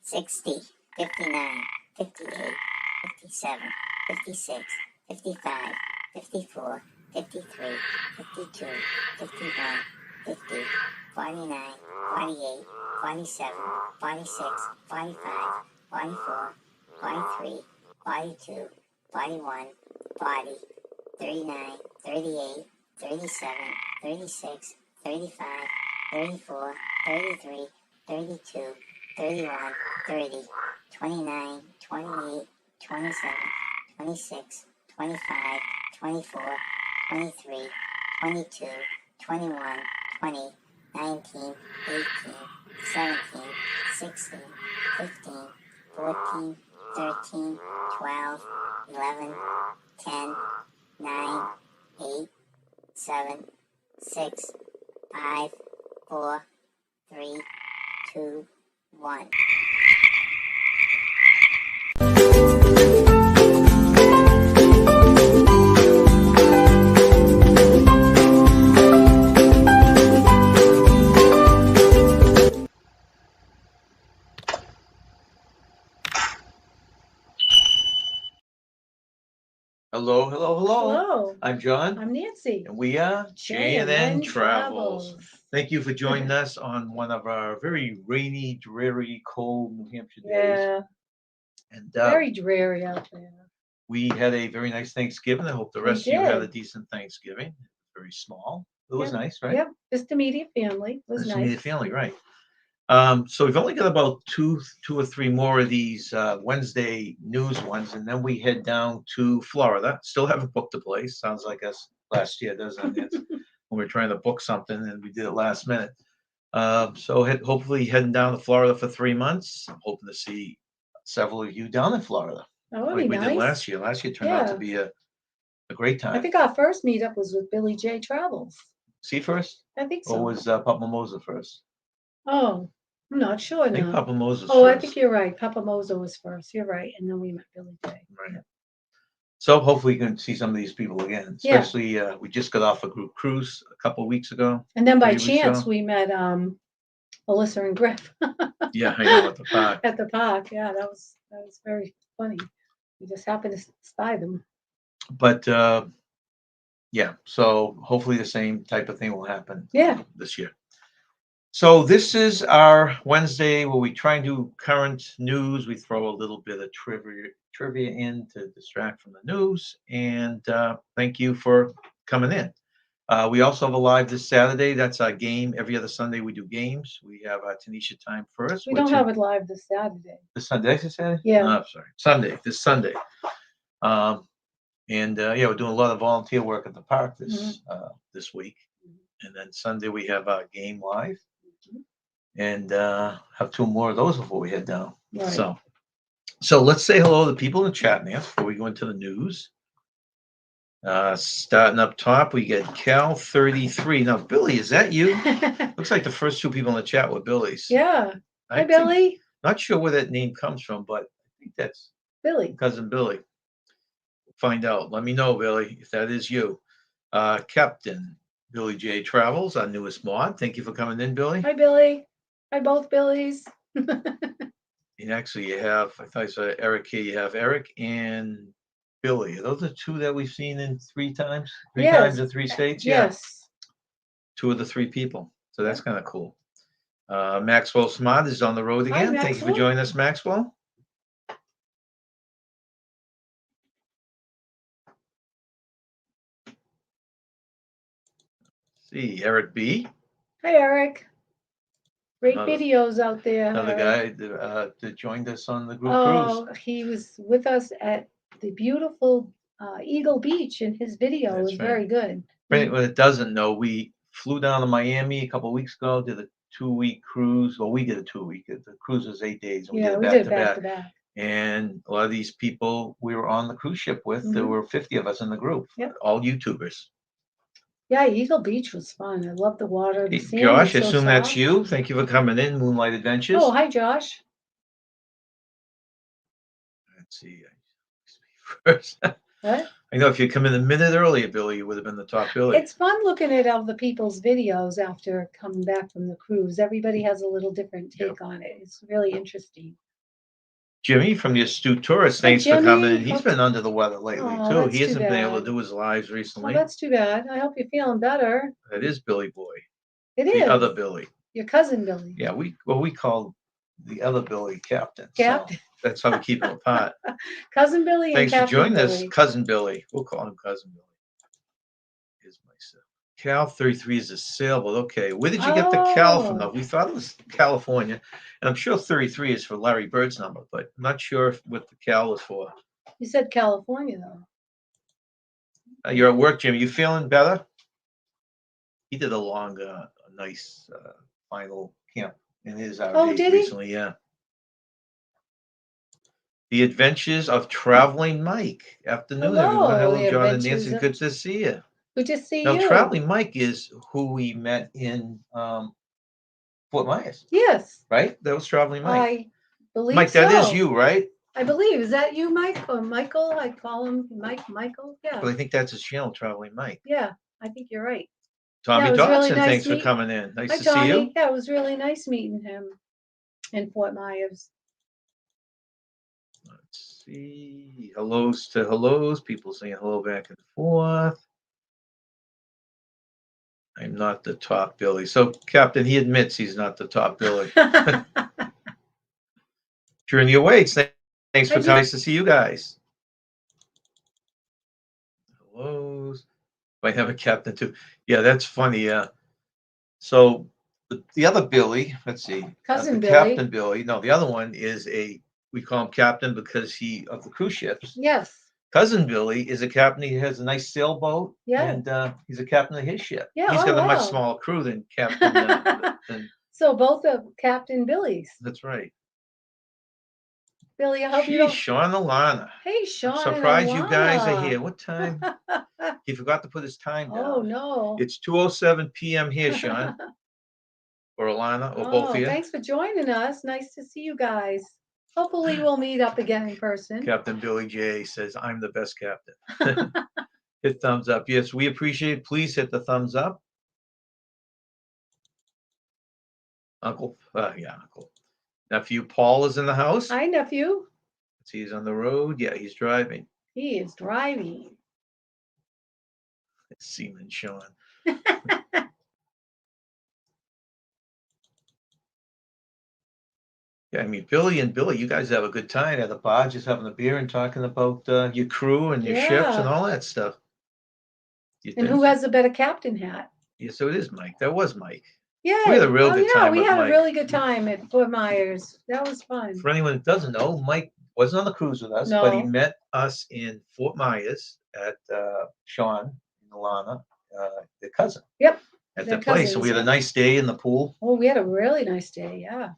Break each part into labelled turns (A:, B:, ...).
A: 60, 59, 58, 57, 56, 55, 54, 53, 52, 51, 50, 49, 48, 47, 46, 45, 44, 43, 42, 41, 40, 39, 38, 37, 36, 35, 34, 33, 32, 31, 30, 29, 28, 27, 26, 25, 24, 23, 22, 21, 20, 19, 18, 17, 16, 15, 14, 13, 12, 11, 10, 9, 8, 7, 6, 5, 4, 3, 2, 1.
B: Hello, hello, hello.
C: Hello,
B: I'm John,
C: I'm Nancy.
B: and we are
C: J&N
B: Travels.
C: Travels.
B: Thank you for joining us on one of our very rainy, dreary, cold New Hampshire days.
C: Yeah,
B: And
C: very dreary out there.
B: we had a very nice Thanksgiving. I hope the
C: We
B: rest of you had a
C: did.
B: decent Thanksgiving. Very small. It was
C: Yep,
B: nice, right?
C: yep. Just immediate family. It was
B: Just
C: nice.
B: immediate family, right? So we've only got about two or three more of these Wednesday news ones, and then we head down to Florida. Still haven't booked a place. Sounds like us last year, doesn't it? When we were trying to book something and we did it last minute. Hopefully heading down to Florida for 3 months. I'm hoping to see several of you down in Florida,
C: That would
B: like
C: be
B: we did
C: nice.
B: last year. Last year turned out to
C: Yeah.
B: be a great
C: I
B: time.
C: think our first meetup was with Billy J. Travels.
B: See first,
C: I think
B: or
C: so.
B: was Papa Moza first?
C: Oh, I'm not sure
B: I think
C: now.
B: Papa Moza's
C: Oh, I
B: first.
C: think you're right. Papa Mozo was first. You're right. And then we met Billy J.
B: Right. So hopefully you can see some of these people again.
C: Yeah.
B: Especially we just got off a group cruise a couple of weeks ago.
C: And then by
B: 3 weeks
C: chance
B: ago.
C: we met Alyssa and Griff.
B: Yeah, I know, at the park.
C: At the park. Yeah, that was very funny. We just happened to spy them.
B: But yeah, so hopefully the same type of thing will happen
C: Yeah.
B: this year. So this is our Wednesday where we try and do current news. We throw a little bit of trivia in to distract from the news. And thank you for coming in. We also have a live this Saturday. That's our game. Every other Sunday we do games. We have our Tanisha time first.
C: We don't have it live this Saturday.
B: This Sunday. Did I say Saturday?
C: Yeah.
B: Oh, sorry. Sunday. This Sunday. Yeah, we're doing a lot of volunteer work at the park this week. And then Sunday we have our game live. And have two more of those before we head down.
C: Right.
B: So let's say hello to the people in the chat, Nance, before we go into the news. Starting up top, we get Cal33. Now, Billy, is that you? Looks like the first two people in the chat were Billy's.
C: Yeah. Hi, Billy.
B: Not sure where that name comes from, but I think that's
C: Billy.
B: Cousin Billy. Find out. Let me know, Billy, if that is you. Captain Billy J. Travels, our newest mod. Thank you for coming in, Billy.
C: Hi, Billy. Hi, both Billies.
B: And actually, you have, I thought I saw Eric here. You have Eric and Billy. Are those the two that we've seen in three times? Three times in 3 states?
C: Yes.
B: Yeah. Two of the three people. So that's kind of cool. Maxwell Smart is on the road again.
C: Hi,
B: Thank you for joining us, Maxwell. See, Eric B.
C: Hi, Eric. Great videos out there.
B: Another guy that joined us on the group cruise.
C: Oh, he was with us at the beautiful Eagle Beach, and his video was very good.
B: For anyone that doesn't know, we flew down to Miami a couple of weeks ago, did a 2-week cruise. Well, we did a 2-week. The cruise was 8 days. And we did it back to back. And a lot of these people we were on the cruise ship with, there were 50 of us in the group, all YouTubers.
C: Yeah, Eagle Beach was fun. I love the water. The sand
B: Josh,
C: was
B: I assume that's you. Thank you for coming in, Moonlight Adventures.
C: Oh, hi, Josh.
B: Let's see. First.
C: What?
B: I know if you come in a minute earlier, Billy, you would have been the top Billy.
C: It's fun looking at all the people's videos after coming back from the cruise. Everybody has a little different take on it. It's really interesting.
B: Jimmy from the Astute Tourist,
C: Hi,
B: thanks for coming in.
C: Jimmy.
B: He's been under the weather lately
C: Oh,
B: too.
C: that's
B: He
C: too
B: hasn't been able to
C: bad.
B: do his lives
C: Oh,
B: recently.
C: that's too bad. I hope you're feeling better.
B: That is Billy Boy,
C: It
B: the
C: is.
B: other Billy.
C: Your cousin Billy.
B: Yeah, we call the other Billy Captain.
C: Captain.
B: So that's how we keep him apart.
C: Cousin Billy
B: Thanks
C: and
B: for
C: Captain
B: joining us,
C: Billy.
B: Cousin Billy. We'll call him Cousin Billy. Here's myself. Cal 33 is a sailboat. Okay, where did you get the Cal from? Though we thought it was California, and I'm sure 33 is for Larry Bird's number, but I'm not sure what the Cal is for.
C: You said California though.
B: You're at work, Jimmy. You feeling better? He did a long, nice final camp in his RV
C: did he?
B: recently. Yeah. The Adventures of Traveling Mike. Afternoon, everyone.
C: Hello,
B: Hello,
C: the
B: John and
C: Adventures
B: Nancy.
C: of-
B: Good to see you.
C: Good to see
B: Now,
C: you.
B: Traveling Mike is who we met in Fort Myers,
C: Yes,
B: right? That was Traveling Mike.
C: I believe
B: Mike,
C: so.
B: that is you, right?
C: I believe. Is that you, Mike? Or Michael? I call him Michael. Yeah.
B: But I think that's his channel, Traveling Mike.
C: Yeah, I think you're right.
B: Tommy
C: it was
B: Dodson,
C: really nice
B: thanks for
C: meeting-
B: coming in. Nice
C: Hi,
B: to
C: Tommy.
B: see you.
C: Yeah, it was really nice meeting him in Fort Myers.
B: Let's see. Hellos to hellos. People saying hello back and forth. I'm not the top Billy. So, Captain, he admits he's not the top Billy. During the awaits, thanks for coming. Nice to see you guys. Hellos. Might have a captain too. Yeah, that's funny. Yeah. So the other Billy, let's see,
C: Cousin
B: the
C: Billy.
B: Captain Billy. No, the other one is we call him Captain because he of the cruise ships.
C: Yes.
B: Cousin Billy is a captain. He has a nice sailboat.
C: Yeah.
B: And he's a captain of his ship.
C: Yeah,
B: He's
C: oh,
B: got a much
C: wow.
B: smaller crew than Captain. Than,
C: So both of Captain Billy's.
B: that's right.
C: Billy, I hope you
B: Geez,
C: don't.
B: Sean Alana.
C: Hey, Sean.
B: I'm surprised you guys are here. What time? He forgot to put his time down.
C: Oh no.
B: It's 2:07 p.m. here, Sean. Or Alana, or both of you.
C: Thanks for joining us. Nice to see you guys. Hopefully we'll meet up again in person.
B: Captain Billy J says, I'm the best captain. Hit thumbs up. Yes, we appreciate it. Please hit the thumbs up. Uncle. Nephew Paul is in the house.
C: Hi, nephew.
B: He's on the road. Yeah, he's driving.
C: He is driving.
B: Seaman Sean. Yeah, I mean, Billy, you guys have a good time at the bar, just having a beer and talking about your crew and your ships and all that stuff.
C: And who has a better captain hat?
B: Yeah, so it is Mike. That was Mike.
C: Yeah.
B: We had a real good time
C: we
B: with
C: had
B: Mike.
C: a really good time at Fort Myers. That was fun.
B: For anyone that doesn't know, Mike wasn't on the cruise with us, but he met us in Fort Myers at Sean and Alana, their cousin.
C: Yep.
B: At the place. So we had a nice day in the pool.
C: Oh, we had a really nice day. Yeah.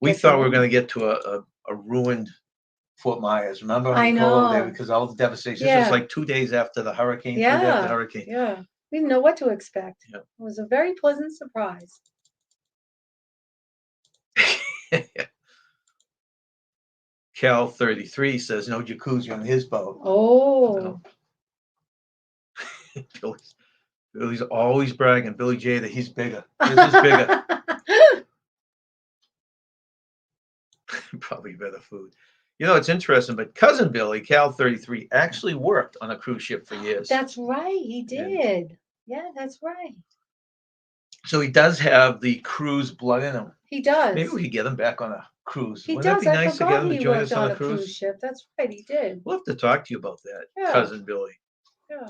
B: We thought we were going to get to a ruined Fort Myers. Remember?
C: I know.
B: There because all the devastation.
C: Yeah.
B: This was like 2 days after the hurricane.
C: Yeah.
B: 3 days after the hurricane.
C: Yeah. We didn't know what to expect.
B: Yeah.
C: It was a very pleasant surprise.
B: Cal 33 says no jacuzzi on his boat.
C: Oh.
B: So, Billy's always bragging, Billy J, that he's bigger. This is bigger. Probably better food. You know, it's interesting, but cousin Billy, Cal 33, actually worked on a cruise ship for years.
C: That's right. He did. Yeah, that's right.
B: So he does have the cruise blood in him.
C: He does.
B: Be we get him back on a cruise.
C: He
B: Wouldn't
C: does.
B: it be
C: I
B: nice to get him to join us on a
C: cruise ship. That's right. He did.
B: We'll have to talk to you about that,
C: Yeah.
B: cousin Billy.
C: Yeah.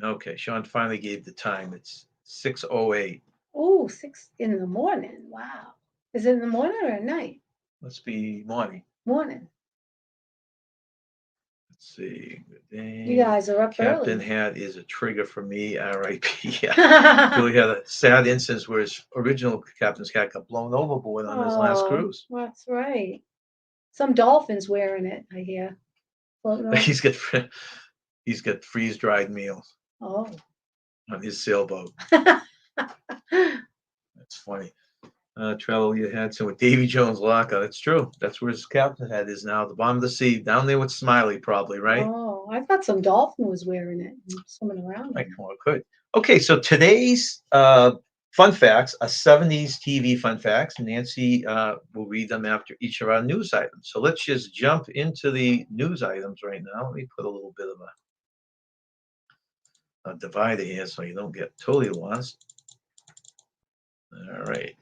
B: Okay, Sean finally gave the time. It's 6:08.
C: Oh, 6 in the morning. Wow. Is it in the morning or at night?
B: Must be morning.
C: Morning.
B: Let's see. Good day.
C: You guys are up
B: Captain
C: early.
B: hat is a trigger for me. R.I.P. Yeah. Billy had a sad instance where his original captain's hat got blown overboard on his last cruise.
C: That's right. Some dolphins wearing it, I hear.
B: He's got freeze dried meals
C: Oh.
B: on his sailboat. That's funny. Travel you had some with Davy Jones locker. That's true. That's where his captain hat is now, the bottom of the sea, down there with Smiley, probably, right?
C: Oh, I thought some dolphin was wearing it and swimming around.
B: Like, well, it could. Okay, so today's fun facts, a 70s TV fun facts. Nancy will read them after each of our news items. So let's just jump into the news items right now. Let me put a little bit of a divider here so you don't get totally lost. All right.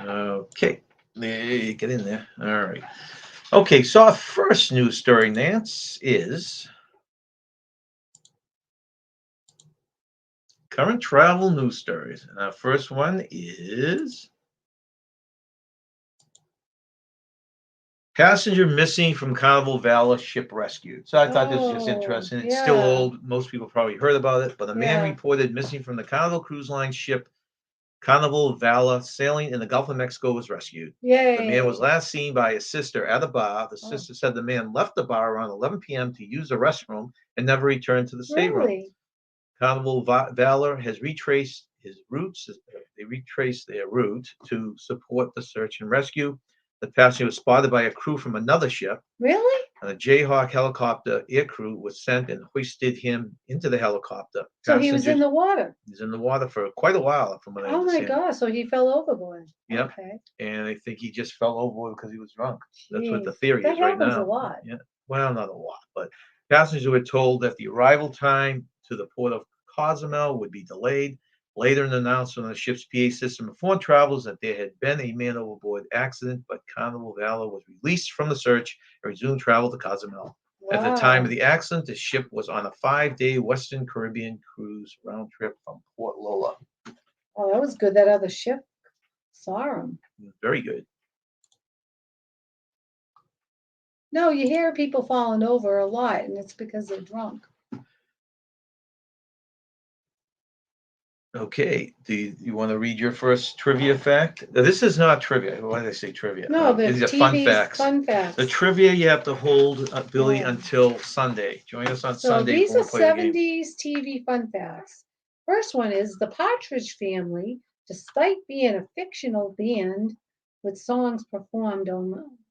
B: Okay. Get in there. All right. Okay, so our first news story, Nance, is current travel news stories. And our first one is passenger missing from Carnival Valor ship rescued. So I thought this was just interesting. It's still old. Most people probably heard about it, but a man reported missing from the Carnival Cruise Line ship Carnival Valor sailing in the Gulf of Mexico was rescued.
C: Yay.
B: The man was last seen by his sister at a bar. The sister said the man left the bar around 11 p.m. to use the restroom and never returned to the stateroom.
C: Really?
B: Carnival Valor has retraced his routes. They retraced their route to support the search and rescue. The passenger was spotted by a crew from another ship.
C: Really?
B: And a Jayhawk helicopter air crew was sent and hoisted him into the helicopter.
C: So he was in the water?
B: He's in the water for quite a while, from what I understand.
C: Oh my gosh, so he fell overboard.
B: Yep.
C: Okay.
B: And I think he just fell overboard because he was drunk. That's what the
C: Jeez.
B: theory is right now.
C: That happens a lot.
B: Yeah. Well, not a lot, but passengers were told that the arrival time to the port of Cozumel would be delayed. Later, an announcement on the ship's PA system informed travelers that there had been a man overboard accident, but Carnival Valor was released from the search and resumed travel to Cozumel. At the time of the accident, the ship was on a 5-day Western Caribbean cruise round trip from Port Lola.
C: Oh, that was good. That other ship saw him.
B: Very good.
C: No, you hear people falling over a lot, and it's because they're drunk.
B: Okay. Do you want to read your first trivia fact? This is not trivia. Why did I say trivia?
C: No,
B: these are
C: TV's
B: fun facts.
C: Fun facts.
B: The trivia you have to hold, Billy, until Sunday. Join us on Sunday.
C: So these are
B: play the game.
C: 70s TV fun facts. First one is the Partridge Family, despite being a fictional band with songs performed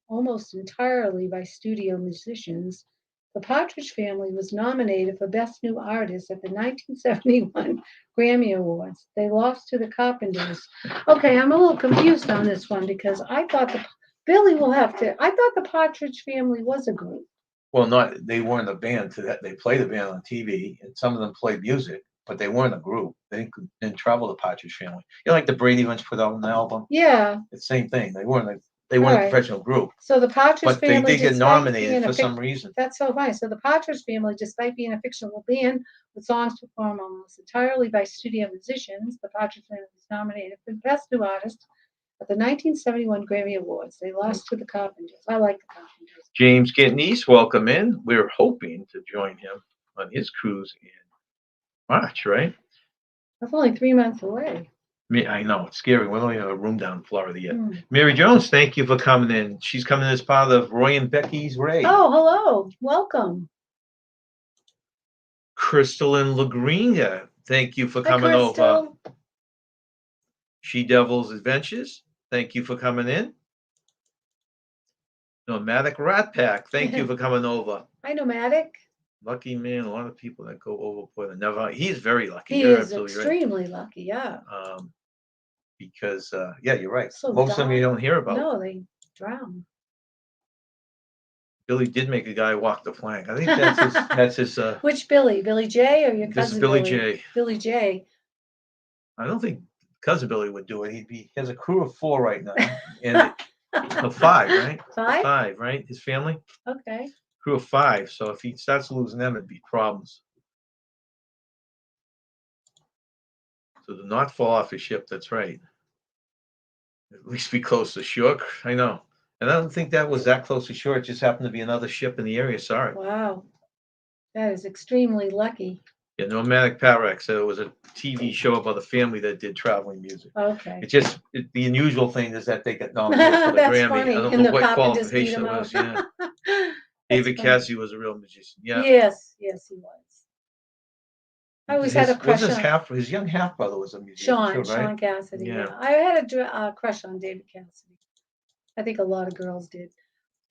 C: almost entirely by studio musicians, the Partridge Family was nominated for Best New Artist at the 1971 Grammy Awards. They lost to the Carpenters. Okay, I'm a little confused on this one because I thought I thought the Partridge Family was a group.
B: Well, they weren't a band to that. They played a band on TV, and some of them played music, but they weren't a group. They didn't travel the Partridge Family. Like the Brady Bunch put out an album.
C: Yeah.
B: It's the same thing. They weren't a professional group.
C: So the Partridge Family,
B: but they did get nominated for some reason.
C: That's so funny. So the Partridge Family, despite being a fictional band with songs performed almost entirely by studio musicians, the Partridge Family was nominated for Best New Artist at the 1971 Grammy Awards. They lost to the Carpenters. I like the Carpenters.
B: James Gitnese, welcome in. We're hoping to join him on his cruise in March, right?
C: That's only 3 months away.
B: I know, it's scary. We don't even have a room down in Florida yet. Mary Jones, thank you for coming in. She's coming as part of Roy and Becky's Raid.
C: Oh, hello. Welcome.
B: Crystal and Lagringa, thank you for coming over. She Devil's Adventures, thank you for coming in. Nomadic Rat Pack, thank you for coming over.
C: Hi, Nomadic.
B: Lucky man, a lot of people that go overboard and never. He's very lucky.
C: He is extremely lucky, yeah.
B: Because you're right.
C: So
B: most of them you don't hear about.
C: No, they drown.
B: Billy did make a guy walk the plank. I think that's his.
C: Which Billy? Billy J or your cousin?
B: This is Billy J.
C: Billy J.
B: I don't think cousin Billy would do it. He has a crew of 4 right now, and 5, right?
C: 5?
B: 5, right? His family.
C: Okay.
B: Crew of 5. So if he starts losing them, it'd be problems. So do not fall off his ship. That's right. At least be close to shore. I know. And I don't think that was that close to shore. It just happened to be another ship in the area. Sorry.
C: Wow. That is extremely lucky.
B: Yeah, Nomadic Parex. So it was a TV show about a family that did traveling music.
C: Okay.
B: The unusual thing is that they got nominated for the Grammy.
C: Funny.
B: I don't know what qualification it was. Yeah. David Cassidy was a real magician. Yeah.
C: Yes, he was. I always had a crush on
B: his young half brother was a musician too, right?
C: Sean Cassidy. Yeah. I had a crush on David Cassidy. I think a lot of girls did.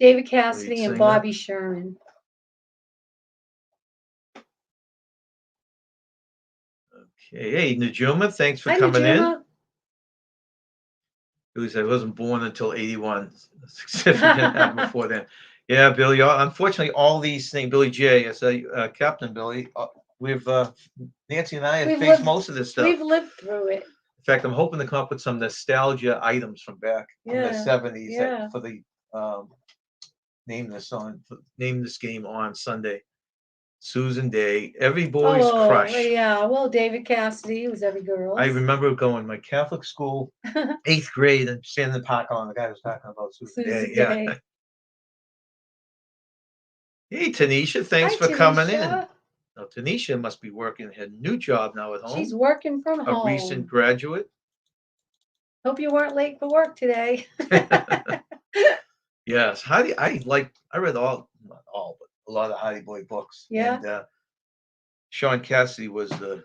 C: David Cassidy and Bobby Sherman.
B: Okay. Hey, Najuma, thanks for
C: Hi,
B: coming in.
C: Najuma.
B: Billy said I wasn't born until 81. Significant happened before then. Yeah, Billy. Unfortunately, all these things, Billy J, as a Captain Billy, we've Nancy and I have
C: We've
B: faced
C: lived,
B: most of this stuff.
C: we've lived through it.
B: In fact, I'm hoping to come up with some nostalgia items from back in the
C: Yeah,
B: 70s
C: yeah.
B: for the name this game on Sunday. Susan Day, every boy's
C: Oh,
B: crush.
C: yeah. Well, David Cassidy was every girl's.
B: I remember going my Catholic school, 8th grade, and standing in the parking lot. The guy was talking about Susan Day.
C: Susan
B: Yeah.
C: Day.
B: Hey, Tanisha, thanks
C: Hi,
B: for coming in.
C: Tanisha.
B: Now, Tanisha must be working her new job now at home.
C: She's working from
B: A recent
C: home.
B: graduate.
C: Hope you weren't late for work today.
B: Yes, Heidi. I read not all, but a lot of Heidi Boy books.
C: Yeah.
B: And Sean Cassidy was the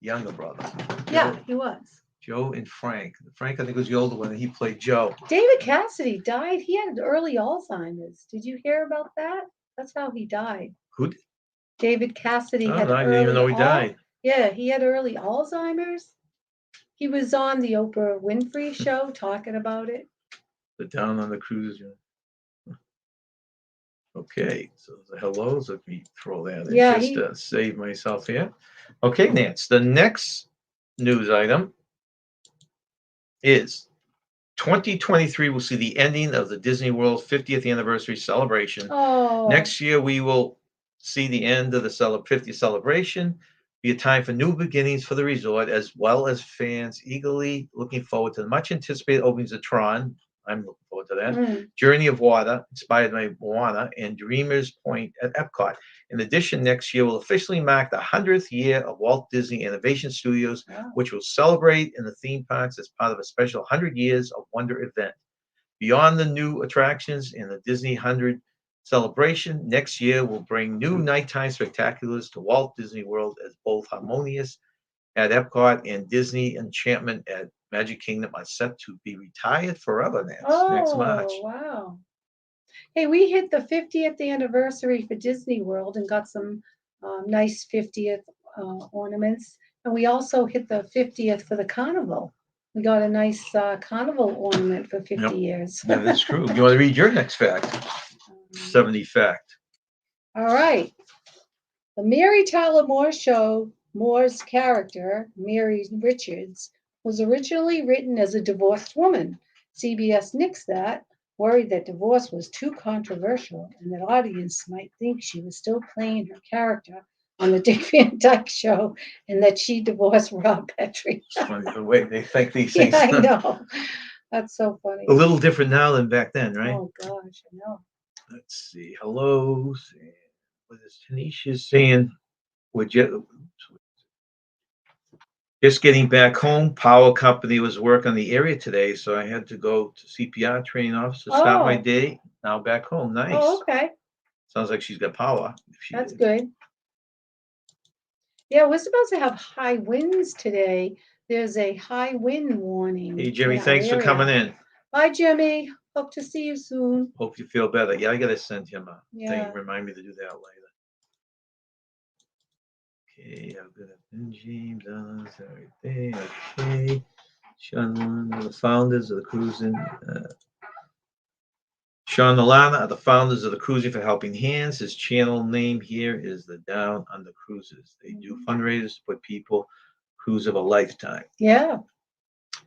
B: younger brother.
C: Yeah, he was.
B: Joe and Frank. Frank, I think, was the older one, and he played Joe.
C: David Cassidy died. He had early Alzheimer's. Did you hear about that? That's how he died.
B: Who?
C: David Cassidy
B: Oh,
C: had
B: I didn't even know he died.
C: Yeah, he had early Alzheimer's. He was on the Oprah Winfrey show talking about it.
B: The Down on the Cruise. Okay, so the hellos. Let me throw that in
C: Yeah,
B: just to save myself here. Okay, Nance. The next news item is 2023 will see the ending of the Disney World 50th anniversary celebration.
C: Oh.
B: Next year, we will see the end of the 50th celebration, be a time for new beginnings for the resort, as well as fans eagerly looking forward to the much anticipated openings of Tron. I'm looking forward to that. Journey of Water, inspired by Moana, and Dreamers Point at Epcot. In addition, next year will officially mark the 100th year of Walt Disney Innovation Studios, which will celebrate in the theme parks as part of a special 100 Years of Wonder event. Beyond the new attractions in the Disney 100 celebration, next year will bring new nighttime spectaculars to Walt Disney World as both Harmonious at Epcot and Disney Enchantment at Magic Kingdom are set to be retired forever next March.
C: Oh, wow. Hey, we hit the 50th anniversary for Disney World and got some nice 50th ornaments. And we also hit the 50th for the carnival. We got a nice carnival ornament for 50 years.
B: That is true. You want to read your next fact? 70 fact.
C: All right. The Mary Tyler Moore Show, Moore's character, Mary Richards, was originally written as a divorced woman. CBS nixed that, worried that divorce was too controversial and that audience might think she was still playing her character on the Dick Van Dyke Show and that she divorced Rob Petrie.
B: It's funny the way they think these
C: Yeah,
B: things.
C: I know. That's so funny.
B: A little different now than back then, right?
C: Oh, gosh, I know.
B: Let's see. Hello. What is Tanisha saying? Would you just getting back home? Power company was work on the area today, so I had to go to CPR training office to start my day. Now back home. Nice.
C: Oh, okay.
B: Sounds like she's got power.
C: That's good. Yeah, we're supposed to have high winds today. There's a high wind warning.
B: Hey, Jimmy, thanks for coming in.
C: Bye, Jimmy. Hope to see you soon.
B: Hope you feel better. Yeah, I got to send him a
C: Yeah.
B: thing. Remind me to do that later. Okay, I'm good at James. Everything. Okay. Sean, the founders of the cruising. Sean Milana are the founders of the Cruising for Helping Hands. His channel name here is the Down Under Cruises. They do fundraisers to put people cruise of a lifetime.
C: Yeah.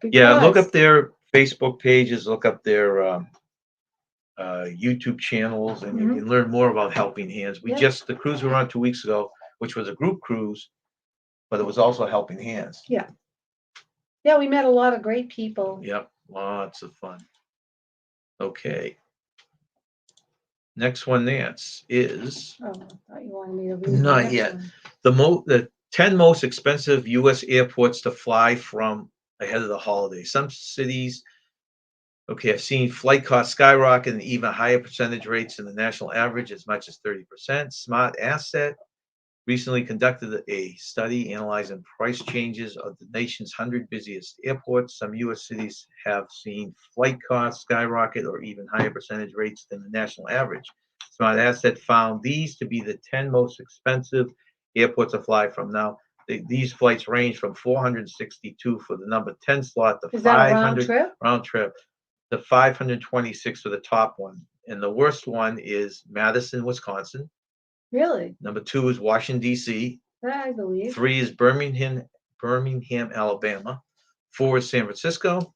B: Yeah, look up their Facebook pages, look up their YouTube channels, and you can learn more about Helping Hands. The cruise we were on 2 weeks ago, which was a group cruise, but it was also Helping Hands.
C: Yeah. Yeah, we met a lot of great people.
B: Yep, lots of fun. Okay. Next one, Nance, is.
C: Oh, I thought you wanted me to read
B: Not yet. The 10 most expensive U.S. airports to fly from ahead of the holiday. Some cities, I've seen flight costs skyrocket and even higher percentage rates than the national average, as much as 30%. Smart Asset recently conducted a study analyzing price changes of the nation's 100 busiest airports. Some U.S. cities have seen flight costs skyrocket or even higher percentage rates than the national average. Smart Asset found these to be the 10 most expensive airports to fly from. Now, These flights range from 462 for the number 10 slot to
C: Is that a round
B: 500
C: trip?
B: round trip to 526 for the top one. And the worst one is Madison, Wisconsin.
C: Really?
B: Number 2 is Washington, D.C.
C: I believe.
B: 3 is Birmingham, Alabama. 4 is San Francisco,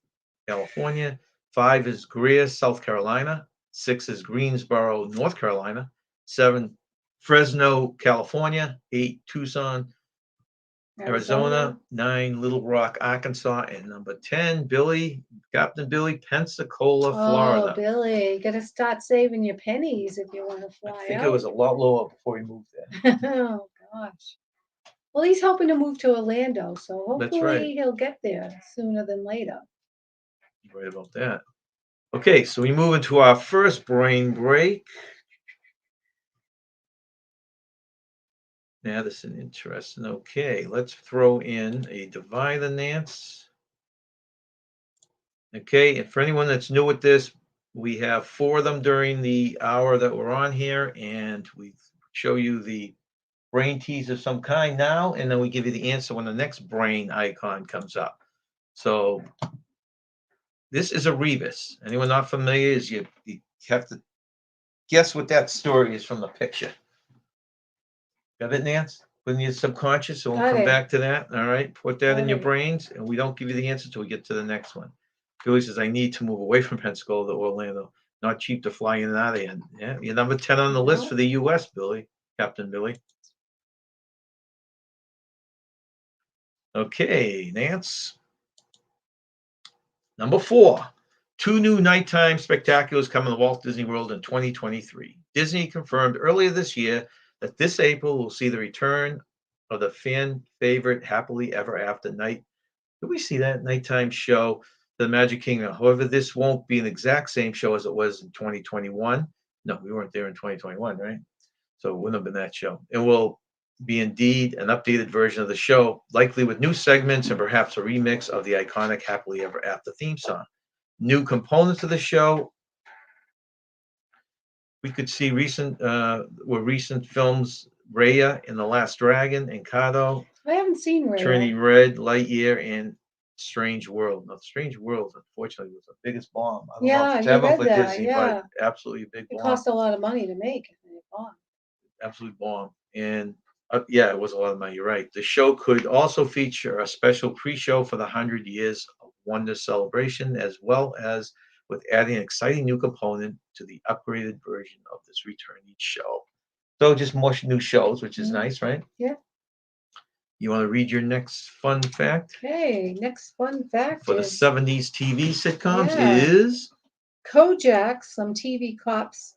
B: California. 5 is Greer, South Carolina. 6 is Greensboro, North Carolina. 7, Fresno, California. 8, Tucson, Arizona. 9, Little Rock, Arkansas. And number 10, Captain Billy, Pensacola, Florida.
C: Oh, Billy, you gotta start saving your pennies if you want to
B: I
C: fly
B: think
C: out.
B: it was a lot lower before he moved there.
C: Oh gosh. Well, he's hoping to move to Orlando, so
B: That's
C: hopefully
B: right.
C: he'll get there sooner than later.
B: You're right about that. Okay, so we move into our first brain break. Madison, interesting. Okay, let's throw in a divider, Nance. Okay, and for anyone that's new with this, we have 4 of them during the hour that we're on here, and we show you the brain tease of some kind now, and then we give you the answer when the next brain icon comes up. So this is a rebus. Anyone not familiar is you have to guess what that story is from the picture. Got it, Nance? Put in your subconscious, so we'll come
C: Okay.
B: back to that. All right, put that in your
C: Okay.
B: brains, and we don't give you the answer till we get to the next one. Billy says, I need to move away from Pensacola to Orlando. Not cheap to fly in and out of here. Yeah, you're number 10 on the list
C: No.
B: for the U.S., Billy, Captain Billy. Okay, Nance. Number 4. 2 new nighttime spectaculars coming to Walt Disney World in 2023. Disney confirmed earlier this year that this April will see the return of the fan favorite Happily Ever After night. Did we see that nighttime show, The Magic Kingdom? However, this won't be an exact same show as it was in 2021. No, we weren't there in 2021, right? So it wouldn't have been that show. It will be indeed an updated version of the show, likely with new segments and perhaps a remix of the iconic Happily Ever After theme song. New components of the show. We could see recent films Raya and the Last Dragon, Encanto,
C: I haven't seen Ray.
B: Turning Red, Lightyear, and Strange World. Now, Strange World, unfortunately, was the biggest bomb. I don't know
C: Yeah,
B: if it's
C: you
B: ever
C: read
B: for
C: that,
B: Disney,
C: yeah.
B: but absolutely a big
C: It
B: bomb.
C: cost a lot of money to make it. and it bombed.
B: Absolute bomb. And yeah, it was a lot of money. You're right. The show could also feature a special pre-show for the 100 Years of Wonder celebration, as well as with adding an exciting new component to the upgraded version of this returning show. So just more new shows, which is
C: Mhm.
B: nice, right?
C: Yeah.
B: You want to read your next fun fact?
C: Okay, next fun fact
B: For the
C: is
B: 70s TV sitcoms
C: Yeah.
B: is
C: Kojak, some TV cops.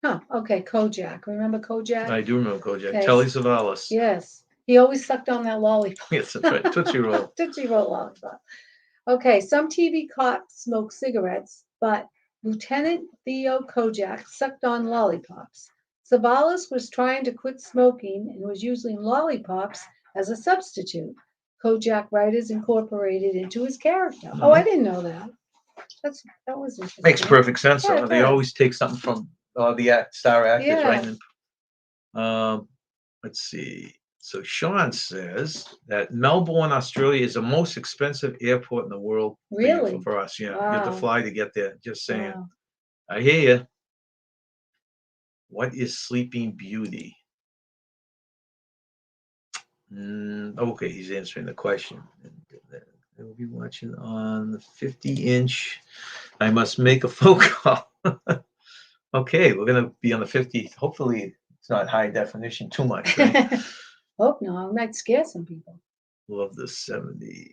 C: Okay, Kojak. Remember Kojak?
B: I do remember Kojak.
C: Okay.
B: Telly Savalas.
C: Yes. He always sucked on that lollipop.
B: Yes, that's right. Tootsie Roll.
C: Tootsie Roll lollipop. Okay, some TV cops smoke cigarettes, but Lieutenant Theo Kojak sucked on lollipops. Savalas was trying to quit smoking and was using lollipops as a substitute. Kojak writers incorporated into his character. Oh, I didn't know that. That was interesting.
B: Makes perfect sense.
C: Yeah, it
B: They
C: does.
B: always take something from the star actors, right?
C: Yeah.
B: And, let's see. So Sean says that Melbourne, Australia, is the most expensive airport in the world.
C: Really?
B: For us, yeah. You have to
C: Wow.
B: fly to get there. Just saying.
C: Wow.
B: I hear you. What is Sleeping Beauty? Okay, he's answering the question. We'll be watching on the 50-inch. I must make a phone call. Okay, we're gonna be on the 50. Hopefully, it's not high definition too much, right?
C: Hope no, I might scare some people.
B: Love the 70s.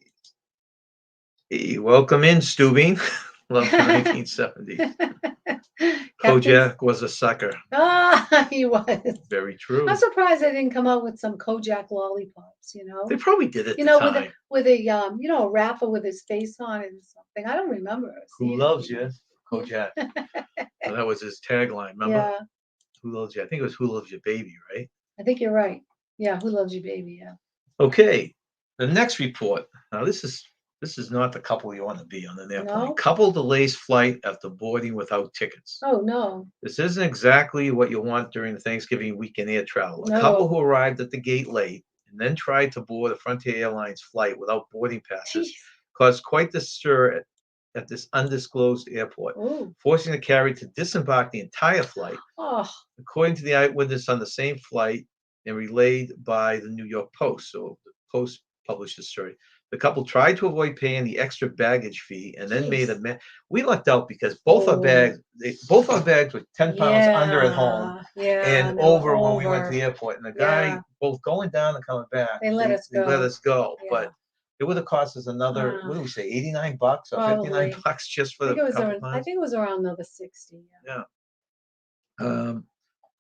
B: Hey, welcome in, Stubing. Love the 1970s. Kojak was a sucker.
C: He was.
B: Very true.
C: I'm surprised they didn't come out with some Kojak lollipops,
B: They probably did it.
C: You know, with a a wrapper with his face on it or something. I don't remember.
B: Who loves you, Kojak? So that was his tagline. Remember?
C: Yeah.
B: Who loves you? I think it was Who Loves Your Baby, right?
C: I think you're right. Yeah, Who Loves You Baby, yeah.
B: Okay. The next report. Now this is not the couple you want to be on an airplane.
C: No?
B: Couple delays flight after boarding without tickets.
C: Oh no.
B: This isn't exactly what you want during the Thanksgiving weekend air travel. A
C: No.
B: couple who arrived at the gate late and then tried to board a Frontier Airlines flight without boarding passes
C: Jeez.
B: caused quite the stir at this undisclosed airport,
C: Oh.
B: forcing the carrier to disembark the entire flight.
C: Oh.
B: According to the eyewitness on the same flight and relayed by the New York Post, so the Post published the story. The couple tried to avoid paying the extra baggage fee and then made
C: Jeez.
B: we lucked out because both our
C: Oh.
B: bags, both our bags were 10 pounds under at home
C: Yeah.
B: and
C: And they were
B: over when we went to
C: over.
B: the airport. And the
C: Yeah.
B: guy, both going down and coming back,
C: They let us
B: they let
C: go.
B: us go.
C: Yeah.
B: But it would have cost us another, what do we say, 89 bucks or 59
C: Probably.
B: bucks just for
C: I
B: the
C: think it was
B: couple
C: around, I
B: pounds?
C: think it was around another 60. Yeah.
B: Yeah.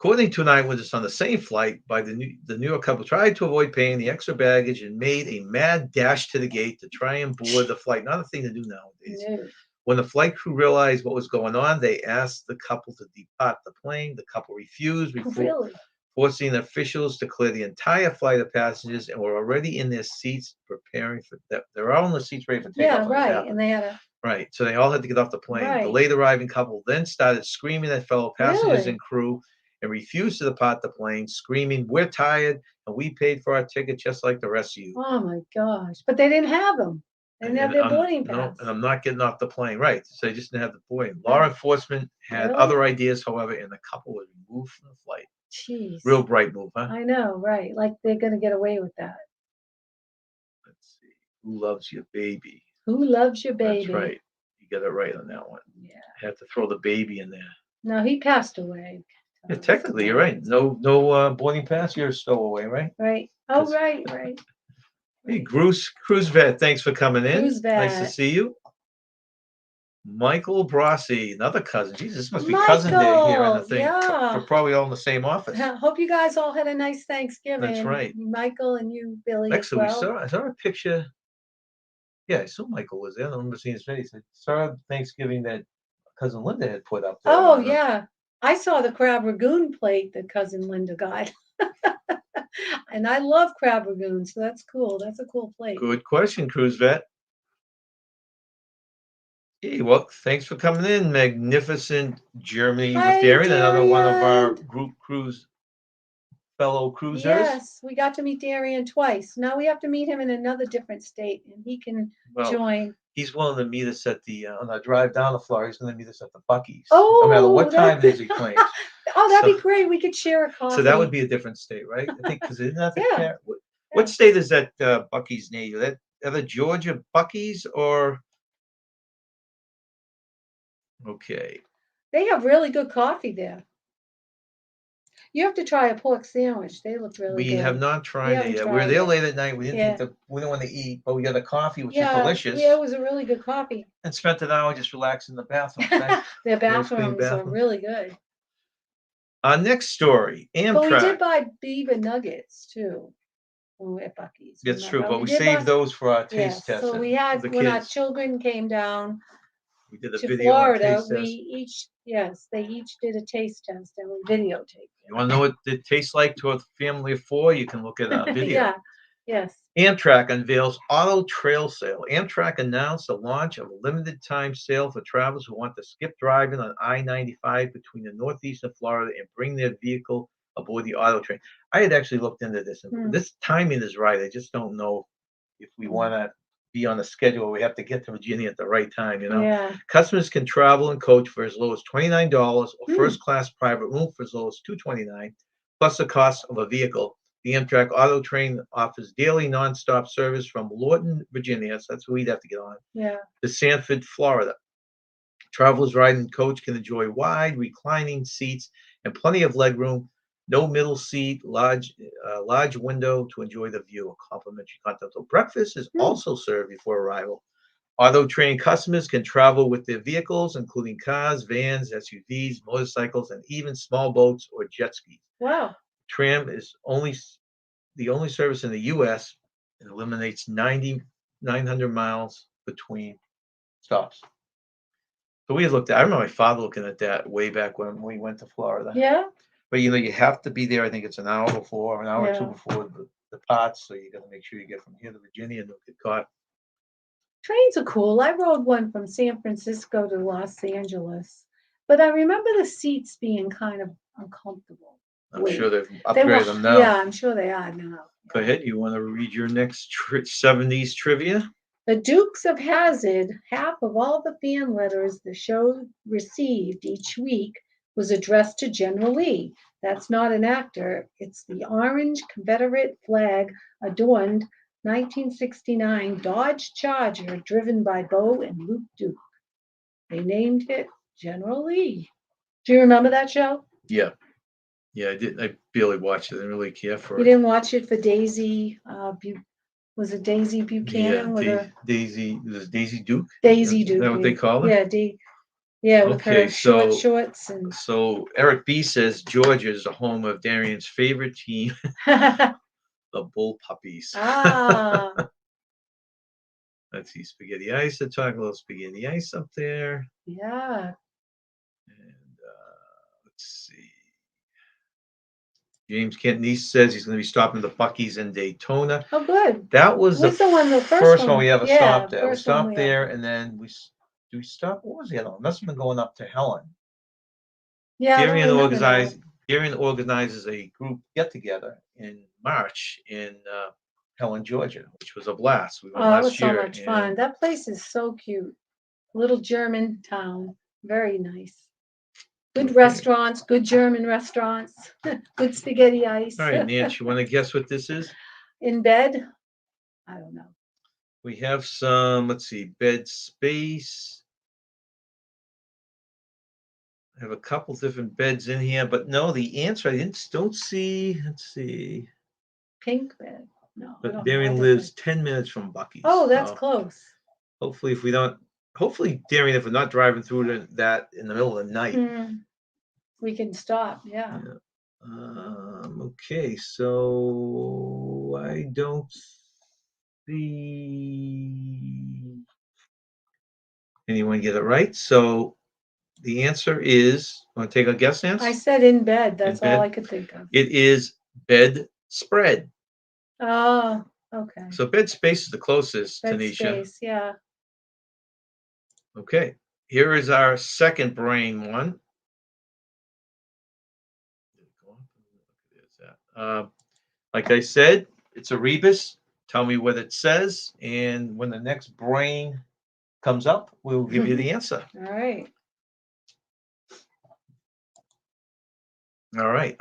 B: According to an eyewitness on the same flight, the New York couple tried to avoid paying the extra baggage and made a mad dash to the gate to try and board the flight. Not a thing to do nowadays.
C: No.
B: When the flight crew realized what was going on, they asked the couple to depart the plane. The couple refused,
C: Really?
B: forcing officials to clear the entire flight of passengers and were already in their seats preparing for that. They're all in the seats ready for takeoff.
C: Yeah, right. And they had a
B: Right. So they all had to get off the plane. The
C: right.
B: late arriving couple then started screaming at fellow passengers
C: Really?
B: and crew and refused to depart the plane, screaming, "We're tired and we paid for our ticket just like the rest of you."
C: Oh my gosh. But they didn't have them. They didn't have their boarding
B: No,
C: pass.
B: and I'm not getting off the plane. Right. So they just didn't have the boarding.
C: Yeah.
B: Law enforcement had
C: Really?
B: other ideas, however, and the couple was removed from the flight.
C: Jeez.
B: Real bright move, huh?
C: I know, right. Like they're gonna get away with that.
B: Let's see. Who loves your baby?
C: Who loves your
B: That's
C: baby?
B: right. You got it right on that one.
C: Yeah.
B: Had to throw the baby in there.
C: No, he passed away.
B: Yeah, technically, you're right. No boarding pass. You're a stowaway, right?
C: Right. Oh,
B: 'Cause-
C: right.
B: Hey, Cruise Vet, thanks for coming in.
C: Cruise
B: Nice to
C: Vet.
B: see you. Michael Brossi, another cousin. Jesus, this must be cousin day here in the
C: Michael,
B: thing.
C: yeah.
B: We're probably all in the same office.
C: Hope you guys all had a nice Thanksgiving.
B: That's right.
C: Michael and you, Billy, as
B: Actually,
C: well.
B: I saw a picture. Yeah, I saw Michael was there. I don't remember seeing his face. I saw Thanksgiving that cousin Linda had put up there.
C: Oh, yeah. I saw the crab ragoon plate that cousin Linda got. And I love crab ragoon, so that's cool. That's a cool plate.
B: Good question, Cruise Vet. Hey, well, thanks for coming in. Magnificent Germany
C: Hi,
B: with Darren, another one of our
C: Darren.
B: group fellow cruisers.
C: Yes, we got to meet Darian twice. Now we have to meet him in another different state, and he can
B: Well,
C: join.
B: he's willing to meet us at the on our drive down to Florida. He's going to meet us at the Buc-ee's,
C: Oh,
B: no matter what time it
C: that-
B: is he claims.
C: Oh, that'd
B: So-
C: be great. We could share a coffee.
B: So that would be a different state, right? I think because isn't that the
C: Yeah.
B: what state is that Buc-ee's near you? That either Georgia Buc-ee's or okay.
C: They have really good coffee there. You have to try a pork sandwich. They look really
B: We
C: good.
B: have not tried it
C: haven't
B: yet. We were
C: tried
B: there
C: it.
B: late at night. We didn't
C: Yeah.
B: we didn't want to eat, but we got a coffee, which is
C: Yeah,
B: delicious,
C: yeah, it was a really good coffee.
B: and spent an hour just relaxing in the bathroom. Thanks.
C: Their
B: Nice clean
C: bathrooms are
B: bathroom.
C: really good.
B: Our next story,
C: But we did
B: Amtrak.
C: buy beaver nuggets too when we were at Buc-ee's.
B: That's true,
C: remember?
B: but we
C: did
B: saved
C: buy-
B: those for our
C: Yes,
B: taste test.
C: so
B: and
C: we had
B: the
C: when our
B: kids.
C: children came down
B: We did a
C: to
B: video on
C: Florida,
B: taste
C: we
B: test.
C: they each did a taste test and we videotaped
B: You want to know what it tastes like to a family of four? You can look at our
C: it.
B: video.
C: Yeah, yes.
B: Amtrak unveils auto trail sale. Amtrak announced the launch of a limited time sale for travelers who want to skip driving on I-95 between the Northeast of Florida and bring their vehicle aboard the auto train. I had actually looked into this, and this timing is right. I just don't know if we want to be on a schedule where we have to get to Virginia at the right time. You know,
C: Yeah.
B: customers can travel in coach for as low as $29 or
C: Hmm.
B: first class private room for as low as $229, plus the cost of a vehicle. The Amtrak Auto Train offers daily nonstop service from Lorton, Virginia, so that's where we'd have to get on,
C: Yeah.
B: to Sanford, Florida. Travelers riding in coach can enjoy wide reclining seats and plenty of legroom. No middle seat, large window to enjoy the view. A complimentary continental breakfast is also served before arrival. Auto train customers can travel with their vehicles, including cars, vans, SUVs, motorcycles, and even small boats or jet skis.
C: Wow.
B: Tram is the only service in the U.S. and eliminates 900 miles between stops. So we looked at. I remember my father looking at that way back when we went to Florida.
C: Yeah.
B: But you have to be there. I think it's an hour before, an hour or two
C: Yeah.
B: before the parts. So you got to make sure you get from here to Virginia and don't get caught.
C: Trains are cool. I rode one from San Francisco to Los Angeles, but I remember the seats being kind of uncomfortable.
B: I'm sure they've
C: They were,
B: upgraded them now.
C: yeah, I'm sure they are now.
B: Go ahead. You want to read your next 70s trivia?
C: The Dukes of Hazzard, half of all the fan letters the show received each week was addressed to General Lee. That's not an actor. It's the orange Confederate flag adorned 1969 Dodge Charger driven by Bo and Luke Duke. They named it General Lee. Do you remember that show?
B: Yeah. Yeah, I did. I barely watched it. I didn't really care for
C: You
B: it.
C: didn't watch it for Daisy, was it Daisy Buchanan with her?
B: Daisy. This is Daisy Duke.
C: Daisy
B: Is that
C: Duke.
B: what they call her?
C: Yeah, yeah, with
B: Okay,
C: her short
B: so-
C: shorts and
B: So Eric B says Georgia is the home of Darian's favorite team, the Bull Puppies.
C: ah,
B: Let's see, Spaghetti Ice. They're talking a little Spaghetti Ice up there.
C: yeah.
B: And let's see. James Kentnese says he's going to be stopping the Bucky's in Daytona.
C: Oh, good.
B: That was
C: What's
B: the
C: the one, the
B: first
C: first
B: one
C: one?
B: we ever
C: Yeah,
B: stopped at. We
C: first one
B: stopped
C: we
B: there,
C: ever-
B: and then do we stop? What was the other one? Must have been going up to Helen.
C: Yeah, I don't remember that.
B: Darian organizes a group get together in March in Helen, Georgia, which was a blast. We went
C: Oh, it
B: last
C: was so
B: year.
C: much fun.
B: and
C: That place is so cute. Little German town. Very nice. Good
B: Okay.
C: restaurants, good German restaurants, good spaghetti ice.
B: All right, Nance, you want to guess what this is?
C: In bed? I don't know.
B: We have some, let's see, bed space. I have a couple different beds in here, but no, the answer I don't see. Let's see.
C: Pink bed? No. I
B: But
C: don't know.
B: Darian
C: I don't
B: lives
C: think-
B: 10 minutes from Bucky's.
C: Oh, that's
B: so
C: close.
B: hopefully, hopefully, Darian, if we're not driving through that in the middle of the night.
C: We can stop, yeah.
B: Yeah. Okay, so I don't see anyone get it right. So the answer is, want to take a guess, Nance?
C: I said in bed. That's all
B: bed?
C: I could think of.
B: It is bed spread.
C: Oh, okay.
B: So bed space is the closest,
C: Bed
B: Tanisha.
C: space, yeah.
B: Okay, here is our second brain one. Like I said, it's a rebus. Tell me what it says, and when the next brain comes up, we'll give you the answer.
C: All right.
B: All right,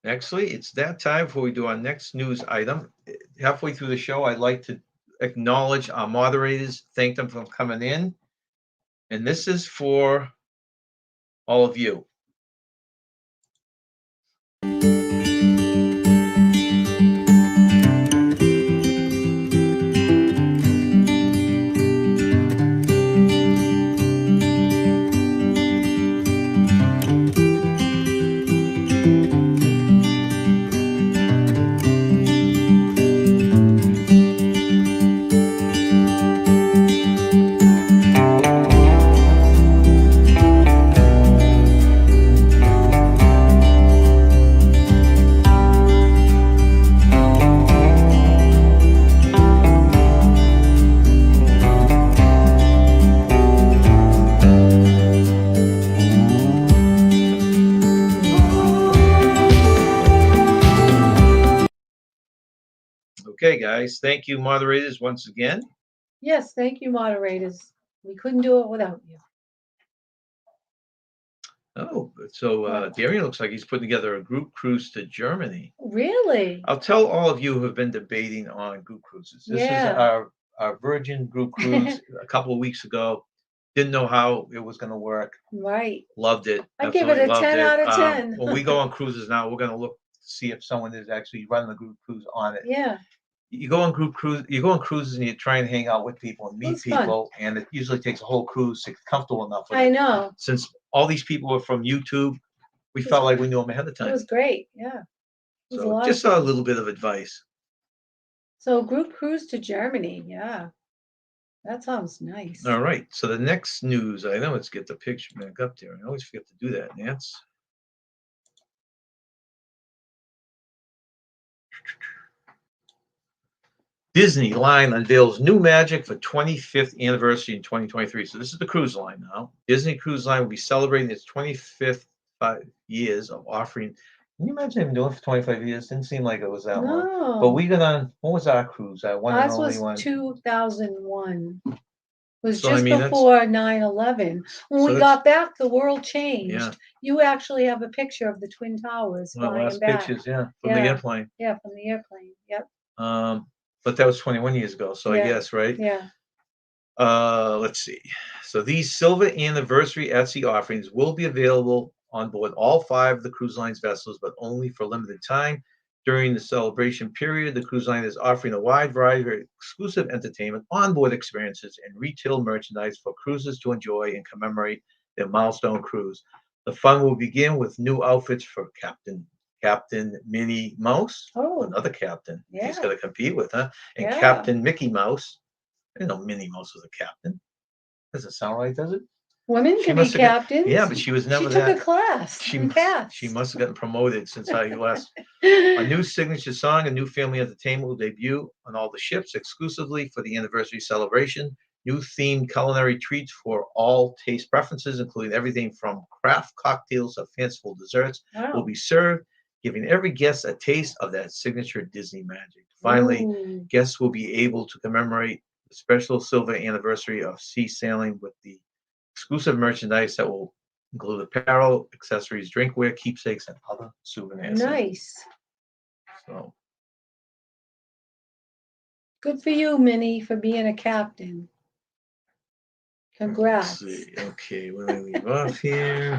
B: actually, it's that time before we do our next news item. Halfway through the show, I'd like to acknowledge our moderators, thank them for coming in. And this is for all of you. Okay, guys, thank you, moderators, once again.
C: Yes, thank you, moderators. We couldn't do it without you.
B: Oh, so Darian looks like he's putting together a group cruise to Germany.
C: Really?
B: I'll tell all of you who have been debating on group cruises. This is our Virgin group cruise a couple of weeks ago. Didn't know how it was going to work.
C: Right.
B: Loved it.
C: I give it a
B: Absolutely
C: 10
B: loved
C: out of 10.
B: When we go on cruises now, we're going to look to see if someone is actually running a group cruise on it.
C: Yeah.
B: You go on cruises and you try and hang out with people and meet
C: It's fun.
B: people, and it usually takes a whole cruise to get comfortable enough with
C: I
B: it.
C: know.
B: Since all these people were from YouTube, we felt like we knew them ahead of
C: It
B: time.
C: was great. Yeah. It was a
B: So
C: lot of
B: just a
C: fun.
B: little bit of advice.
C: So group cruise to Germany. Yeah. That sounds nice.
B: All right. So the next news item, let's get the picture back up there. I always forget to do that, Nance. Disney line unveils new magic for 25th anniversary in 2023. So this is the cruise line now. Disney Cruise Line will be celebrating its 25th years of offering Can you imagine him doing it for 25 years? Didn't seem like it was that long. But
C: No.
B: we got on, what was our cruise? Our one and
C: Ours
B: only
C: was
B: one.
C: 2001. It was
B: So, I
C: just
B: mean, that's,
C: before 9/11. When
B: so
C: we
B: that's,
C: got back, the world changed.
B: yeah,
C: You actually have a picture of the Twin Towers
B: one of the
C: flying
B: last
C: back.
B: pictures, yeah, from the
C: Yeah,
B: airplane.
C: yeah, from the airplane. Yep.
B: But that was 21 years ago, so I
C: Yeah.
B: guess, right?
C: Yeah.
B: Let's see. So these silver anniversary at sea offerings will be available on board all 5 of the cruise line's vessels, but only for a limited time. During the celebration period, the cruise line is offering a wide variety of exclusive entertainment, onboard experiences, and retail merchandise for cruisers to enjoy and commemorate their milestone cruise. The fun will begin with new outfits for Captain Minnie Mouse,
C: Oh,
B: another captain he's
C: yeah.
B: got to compete with, huh? And
C: Yeah.
B: Captain Mickey Mouse. I didn't know Minnie Mouse was a captain. Doesn't sound right, does it?
C: Women
B: She
C: can be
B: must have got,
C: captains.
B: yeah, but she was
C: She
B: never
C: took a
B: that.
C: class
B: She
C: and
B: she
C: passed.
B: must have gotten promoted since I last. A new signature song, a new family entertainment will debut on all the ships exclusively for the anniversary celebration. New themed culinary treats for all taste preferences, including everything from craft cocktails to fanciful desserts, will
C: Wow.
B: be served, giving every guest a taste of that signature Disney magic. Finally,
C: Ooh,
B: guests will be able to commemorate the special silver anniversary of sea sailing with the exclusive merchandise that will include apparel, accessories, drinkware, keepsakes, and other souvenirs.
C: nice.
B: So
C: Good for you, Minnie, for being a captain.
B: let's
C: Congrats.
B: see. Okay, we're gonna leave off here.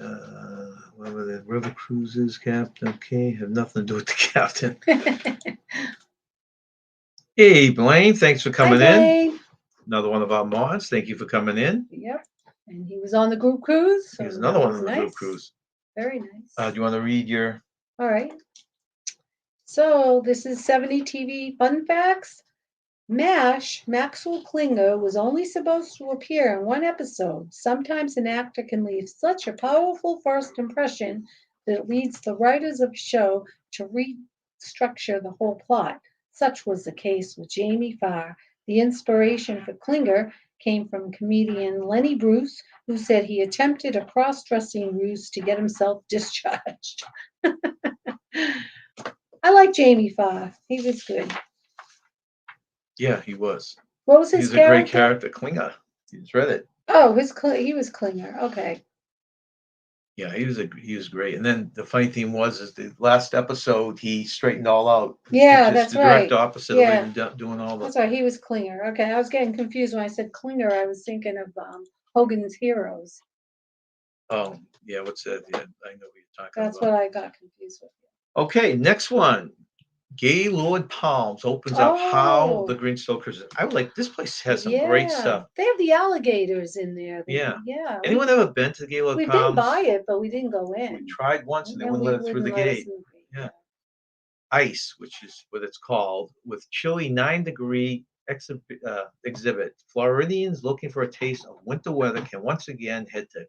B: Uh, what were the river cruises, Captain? Okay, have nothing to do with the captain. Hey, Blaine, thanks for
C: Hi,
B: coming in.
C: Blaine.
B: Another one of our mods. Thank you for coming in.
C: Yep. And he was on the group cruise, so
B: Here's
C: that
B: another one
C: was
B: on the group
C: nice.
B: cruise.
C: Very nice.
B: Do you want to read your?
C: All right. So this is 70 TV fun facts. Maxwell Klinger was only supposed to appear in one episode. Sometimes an actor can leave such a powerful first impression that it leads the writers of a show to restructure the whole plot. Such was the case with Jamie Farr. The inspiration for Klinger came from comedian Lenny Bruce, who said he attempted a cross-dressing ruse to get himself discharged. I like Jamie Farr. He was good.
B: Yeah, he was.
C: What was his
B: He's a great
C: character?
B: character, Klinger. You just read it.
C: Oh, he was Klinger. Okay.
B: Yeah, he was great. And then the funny thing was, is the last episode he straightened all out.
C: Yeah,
B: Just
C: that's
B: the direct
C: right.
B: opposite of
C: Yeah,
B: even doing all the.
C: that's right. He was Klinger. Okay, I was getting confused when I said Klinger. I was thinking of Hogan's Heroes.
B: Oh, yeah. What's that? Yeah, I know what you're talking
C: That's
B: about.
C: what I got confused with.
B: Okay, next one. Gaylord Palms opens up how the
C: Oh,
B: Grinch Stole Christmas. I would like this place has some great
C: yeah.
B: stuff.
C: They have the alligators in there.
B: Yeah.
C: Yeah.
B: Anyone ever been to Gaylord
C: We've been
B: Palms?
C: by it, but we didn't go
B: We
C: in.
B: tried once and they
C: And
B: wouldn't
C: we
B: let it through the
C: wouldn't let us
B: gate.
C: in.
B: Yeah. Ice, which is what it's called, with chilly 9-degree exhibit. Floridians looking for a taste of winter weather can once again head to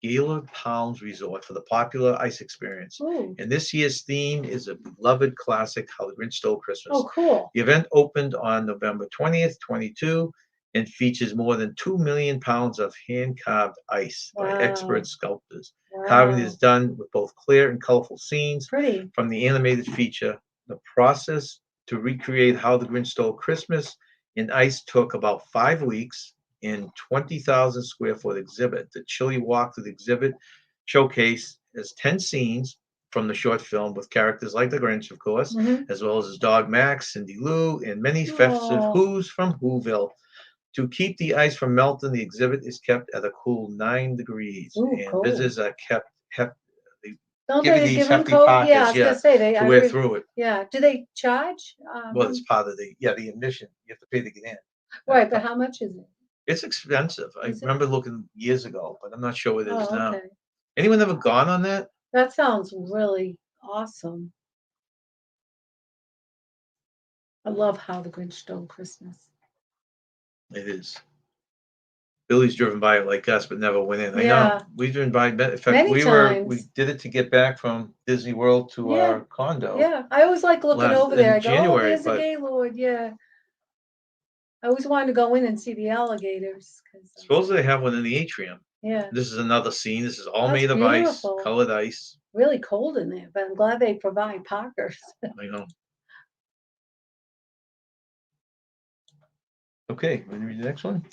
B: Gaylord Palms Resort for the popular ice experience.
C: Ooh.
B: And this year's theme is a beloved classic, How the Grinch Stole Christmas.
C: Oh, cool.
B: The event opened on November 20th, 22, and features more than 2 million pounds of hand-carved ice by expert
C: Wow.
B: sculptors. Carving
C: Wow.
B: is done with both clear and colorful scenes
C: Pretty.
B: from the animated feature. The process to recreate How the Grinch Stole Christmas in ice took about 5 weeks in 20,000 square foot exhibit. The chilly walk through the exhibit showcase has 10 scenes from the short film with characters like the Grinch, of course,
C: Mm-hmm.
B: as well as his dog Max, Cindy Lou, and many festive
C: Oh.
B: Who's from Whoville. To keep the ice from melting, the exhibit is kept at a cool 9 degrees,
C: Ooh,
B: and
C: cool.
B: visitors are they
C: Don't
B: give you
C: they
B: these
C: give them
B: hefty
C: coat? Yeah, I
B: pockets,
C: was gonna
B: yeah,
C: say
B: to wear through it.
C: Yeah. Do they charge?
B: Well, it's part of the admission. You have to pay to get in.
C: Right, but how much is it?
B: It's expensive. I
C: Is it?
B: remember looking years ago, but I'm not sure what it is
C: Oh,
B: now.
C: okay.
B: Anyone ever gone on that?
C: That sounds really awesome. I love How the Grinch Stole Christmas.
B: It is. Billy's driven by it like us, but never went in. I know.
C: Yeah.
B: We've driven by. In fact,
C: Many
B: we
C: times.
B: did it to get back from Disney World to
C: Yeah.
B: our condo
C: Yeah. I always like looking over there.
B: in
C: I go, oh,
B: January,
C: there's a
B: but
C: Gaylord. Yeah. I always wanted to go in and see the alligators. 'Cause,
B: supposedly they have one in the atrium.
C: Yeah,
B: This is another scene. This is all
C: that's
B: made of ice,
C: beautiful.
B: colored ice.
C: Really cold in there, but I'm glad they provide parkers.
B: I know. Okay, want to read the next one?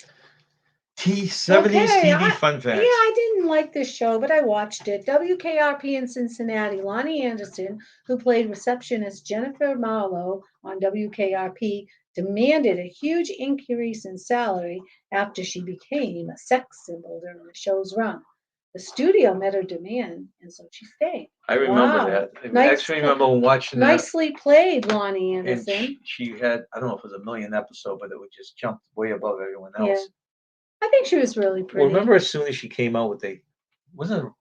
B: T70s
C: Okay,
B: TV fun
C: yeah,
B: facts.
C: I didn't like this show, but I watched it. WKRP in Cincinnati, Lonnie Anderson, who played receptionist Jennifer Marlowe on WKRP, demanded a huge increase in salary after she became a sex symbol during the show's run. The studio met her demand, and so she stayed.
B: I remember
C: Wow.
B: that. I
C: Nice,
B: actually remember watching that.
C: nicely played, Lonnie
B: And
C: Anderson.
B: she had, I don't know if it was a million episode, but it would just jump way above everyone
C: Yeah,
B: else.
C: I think she was really
B: Well,
C: pretty.
B: remember as soon as she came out with wasn't it,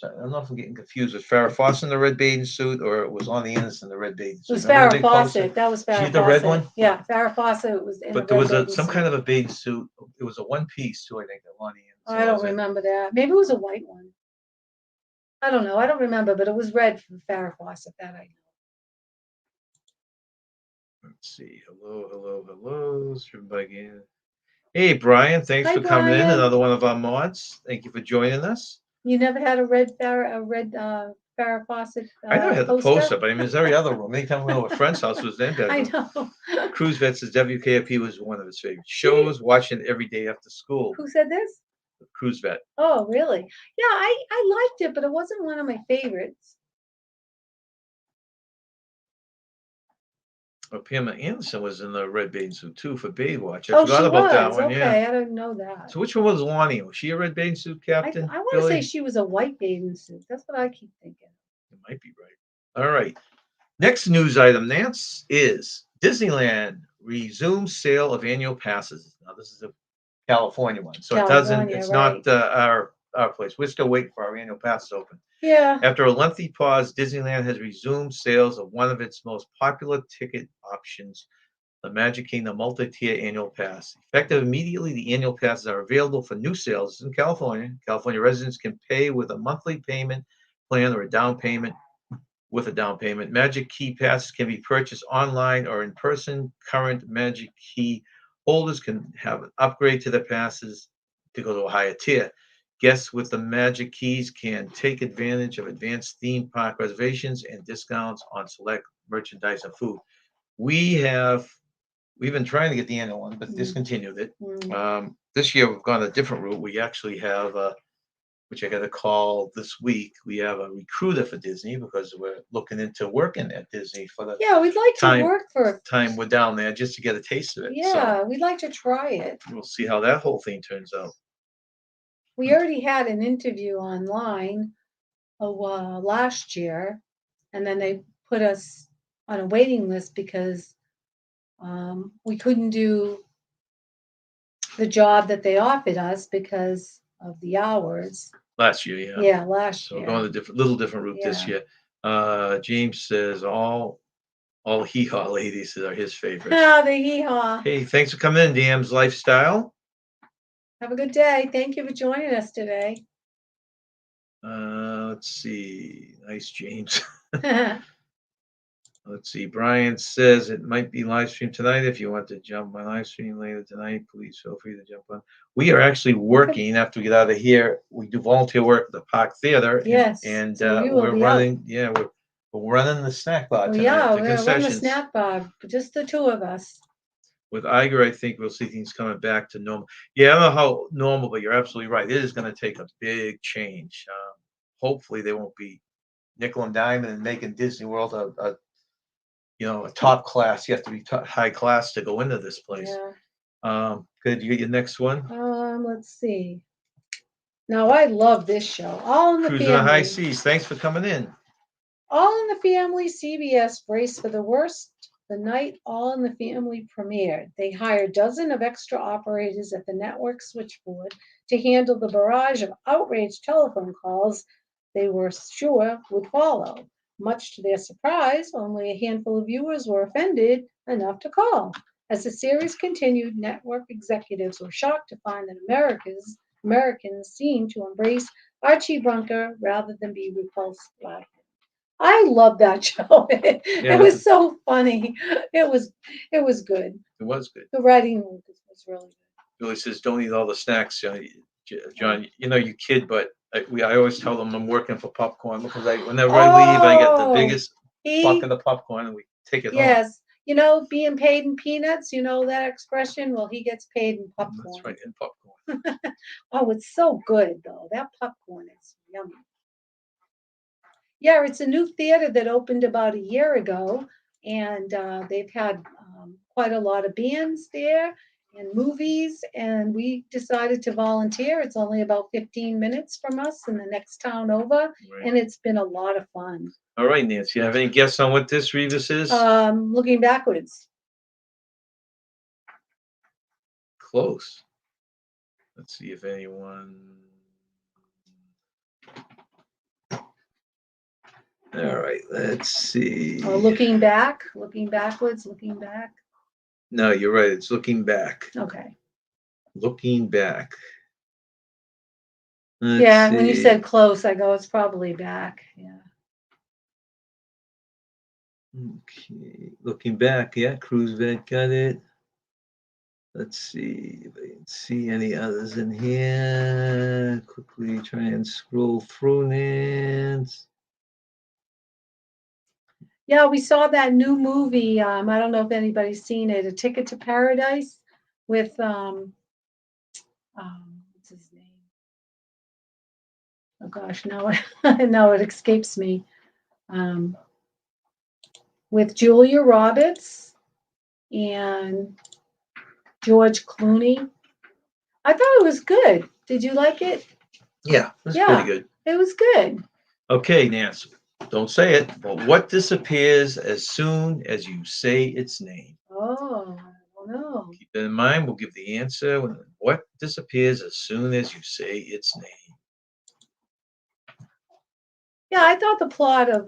B: I don't know if I'm getting confused with Farrah Fawcett in the red bathing suit or it was Lonnie Anderson in the red bathing
C: It
B: suit.
C: was
B: Remember the
C: Farrah
B: big poster?
C: Fawcett. That was Farrah
B: She's the red
C: Fawcett.
B: one?
C: Yeah, Farrah Fawcett was in
B: But
C: the
B: there
C: red
B: was
C: bathing
B: some
C: suit.
B: kind of a bathing suit. It was a one piece too, I think, that Lonnie Anderson
C: I don't
B: was in.
C: remember that. Maybe it was a white one. I don't know. I don't remember, but it was red from Farrah Fawcett. That I
B: Let's see. Hello. Hey, Brian. Thanks
C: know. Hi,
B: for coming in.
C: Brian.
B: Another one of our mods. Thank you for joining us.
C: You never had a red Farrah Fawcett
B: I know I had the
C: poster?
B: poster, but I mean, it's every other room. Anytime we go to a friend's house, it was their
C: I
B: bedroom.
C: know.
B: Cruise Vet says WKFP was one of his favorite shows, watching it every day after school.
C: Who said this?
B: Cruise Vet.
C: Oh, really? Yeah, I liked it, but it wasn't one of my favorites.
B: Oh, Pamela Anderson was in the red bathing suit too for Baywatch. I
C: Oh,
B: forgot
C: she
B: about that
C: was.
B: one.
C: Okay,
B: Yeah.
C: I didn't know that.
B: So which one was Lonnie? Was she a red bathing suit captain?
C: I want to say
B: Billy?
C: she was a white bathing suit. That's what I keep thinking.
B: You might be right. All right. Next news item, Nance, is Disneyland resumes sale of annual passes. Now this is a California one, so
C: California,
B: it's
C: right.
B: not our place. We're still waiting for our annual passes to open.
C: Yeah.
B: After a lengthy pause, Disneyland has resumed sales of one of its most popular ticket options, the Magic Kingdom multi-tier annual pass. Effective immediately, the annual passes are available for new sales in California. California residents can pay with a monthly payment plan or a down payment with a down payment. Magic Key passes can be purchased online or in person. Current Magic Key holders can have an upgrade to their passes to go to a higher tier. Guests with the Magic Keys can take advantage of advanced theme park reservations and discounts on select merchandise and food. We've been trying to get the annual one, but discontinued it. This year we've gone a different route. We actually have which I got a call this week. We have a recruiter for Disney because we're looking into working at Disney for the
C: Yeah, we'd like
B: time
C: to work for.
B: time we're down there just to get a taste of it.
C: Yeah, we'd like to try it.
B: So we'll see how that whole thing turns out.
C: We already had an interview online last year, and then they put us on a waiting list because we couldn't do the job that they offered us because of the hours.
B: Last year, yeah.
C: Yeah, last
B: So
C: year.
B: we're going a little different route this
C: Yeah.
B: year. James says all hee-haw ladies are his favorites.
C: Ah, the hee-haw.
B: Hey, thanks for coming in, DM's Lifestyle.
C: Have a good day. Thank you for joining us today.
B: Let's see. Nice, James. Let's see. Brian says it might be live stream tonight. If you want to jump my live stream later tonight, please feel free to jump on. We are actually working after we get out of here. We do volunteer work at the Park Theater.
C: Yes.
B: And
C: so we will
B: we're
C: be
B: running.
C: out.
B: Yeah, we're running the snack bar
C: Oh,
B: tonight.
C: yeah,
B: The
C: we're gonna run the
B: concessions.
C: snack bar, just the two of us.
B: With Iger, I think we'll see things coming back to normal. Yeah, I don't know how normal, but you're absolutely right. It is going to take a big change. Hopefully, they won't be nickel and diamond and making Disney World a top class. You have to be high class to go into this place.
C: Yeah.
B: Good. You get your next one.
C: Let's see. Now I love this show. All in the
B: Cruising the
C: Family.
B: high seas. Thanks for coming in.
C: All in the Family CBS braced for the worst the night All in the Family premiered. They hired a dozen of extra operators at the network switchboard to handle the barrage of outraged telephone calls they were sure would follow. Much to their surprise, only a handful of viewers were offended enough to call. As the series continued, network executives were shocked to find that Americans seemed to embrace Archie Bunker rather than be repulsed by him. I love that show. It was so funny. It was good.
B: It was good.
C: The writing was really good.
B: Billy says, "Don't eat all the snacks. John, you know you kid, but I always tell them I'm working for popcorn because whenever I leave, I get the
C: Oh,
B: biggest
C: he,
B: bucket of popcorn and we take it home.
C: yes. You know, being paid in peanuts, you know that expression? Well, he gets paid in popcorn.
B: That's right, in popcorn.
C: Oh, it's so good, though. That popcorn is yummy. Yeah, it's a new theater that opened about a year ago, and they've had quite a lot of bands there and movies, and we decided to volunteer. It's only about 15 minutes from us in the next town over,
B: Right.
C: and it's been a lot of fun.
B: All right, Nancy, you have any guess on what this Revis is?
C: Looking backwards.
B: Close. Let's see if anyone. All right, let's see.
C: Looking back, looking backwards, looking back.
B: No, you're right. It's looking back.
C: Okay.
B: Looking back.
C: Yeah, when you
B: see.
C: said close, I go, it's probably back. Yeah.
B: Okay, looking back, yeah, cruise vet got it. Let's see if I can see any others in here. Quickly try and scroll through Nance.
C: Yeah, we saw that new movie. I don't know if anybody's seen it, A Ticket to Paradise with what's his name? Oh gosh, no, no, it escapes me. Um, with Julia Roberts and George Clooney. I thought it was good. Did you like it?
B: Yeah, that's
C: Yeah.
B: pretty good.
C: It was good.
B: Okay, Nance, don't say it, but what disappears as soon as you say its name?
C: Oh, no.
B: Keep that in mind. We'll give the answer. What disappears as soon as you say its name?
C: Yeah, I thought the plot of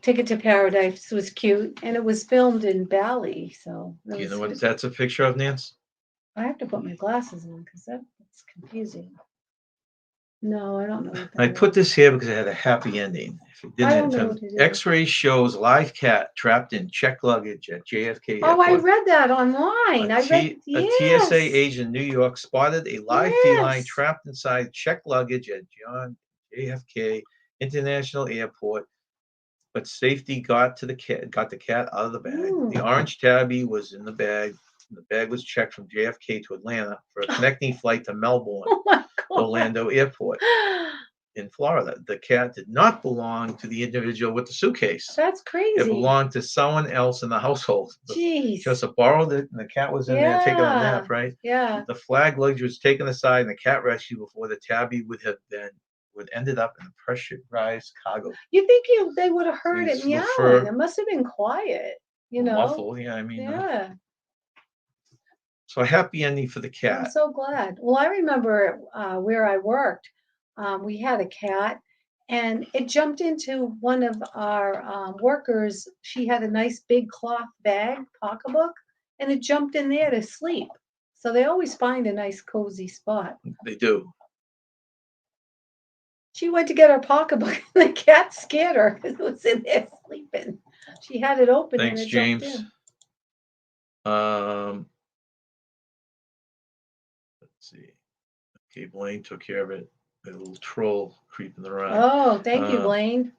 C: Ticket to Paradise was cute, and it was filmed in Bali, so
B: Do you know what that's a picture of, Nance?
C: I have to put my glasses on because that's confusing. No, I don't know what that
B: I put
C: is.
B: this here because it had a happy ending. If it
C: I don't
B: didn't,
C: know what it is.
B: X-ray shows live cat trapped in checked luggage at JFK
C: Oh, I
B: Airport.
C: read that online.
B: A
C: Yes.
B: TSA agent in New York spotted a live feline trapped inside checked luggage at JFK International Airport, but safety got the cat out of the bag. The orange tabby was in the bag. The bag was checked from JFK to Atlanta for a connecting flight to Melbourne,
C: Oh my God.
B: Orlando Airport in Florida. The cat did not belong to the individual with the suitcase.
C: That's crazy.
B: It belonged to someone else in the household.
C: Jeez.
B: Just borrowed it, and the cat was in there taking a nap, right?
C: Yeah.
B: The flag luggage was taken aside, and the cat rescued before the tabby would ended up in a pressurized cargo.
C: You think they would have heard it
B: Please
C: meowing?
B: refer-
C: It must have been quiet,
B: Muffled, yeah, I mean.
C: Yeah.
B: So a happy ending for the
C: I'm
B: cat.
C: so glad. Well, I remember where I worked, we had a cat, and it jumped into one of our workers. She had a nice big cloth bag, pocketbook, and it jumped in there to sleep. So they always find a nice cozy spot.
B: They do.
C: She went to get her pocketbook, and the cat scared her because it was in there sleeping. She had it open
B: Thanks,
C: and it jumped
B: James.
C: in.
B: Let's see. Okay, Blaine took care of it. A little troll creeping around.
C: Oh, thank you, Blaine.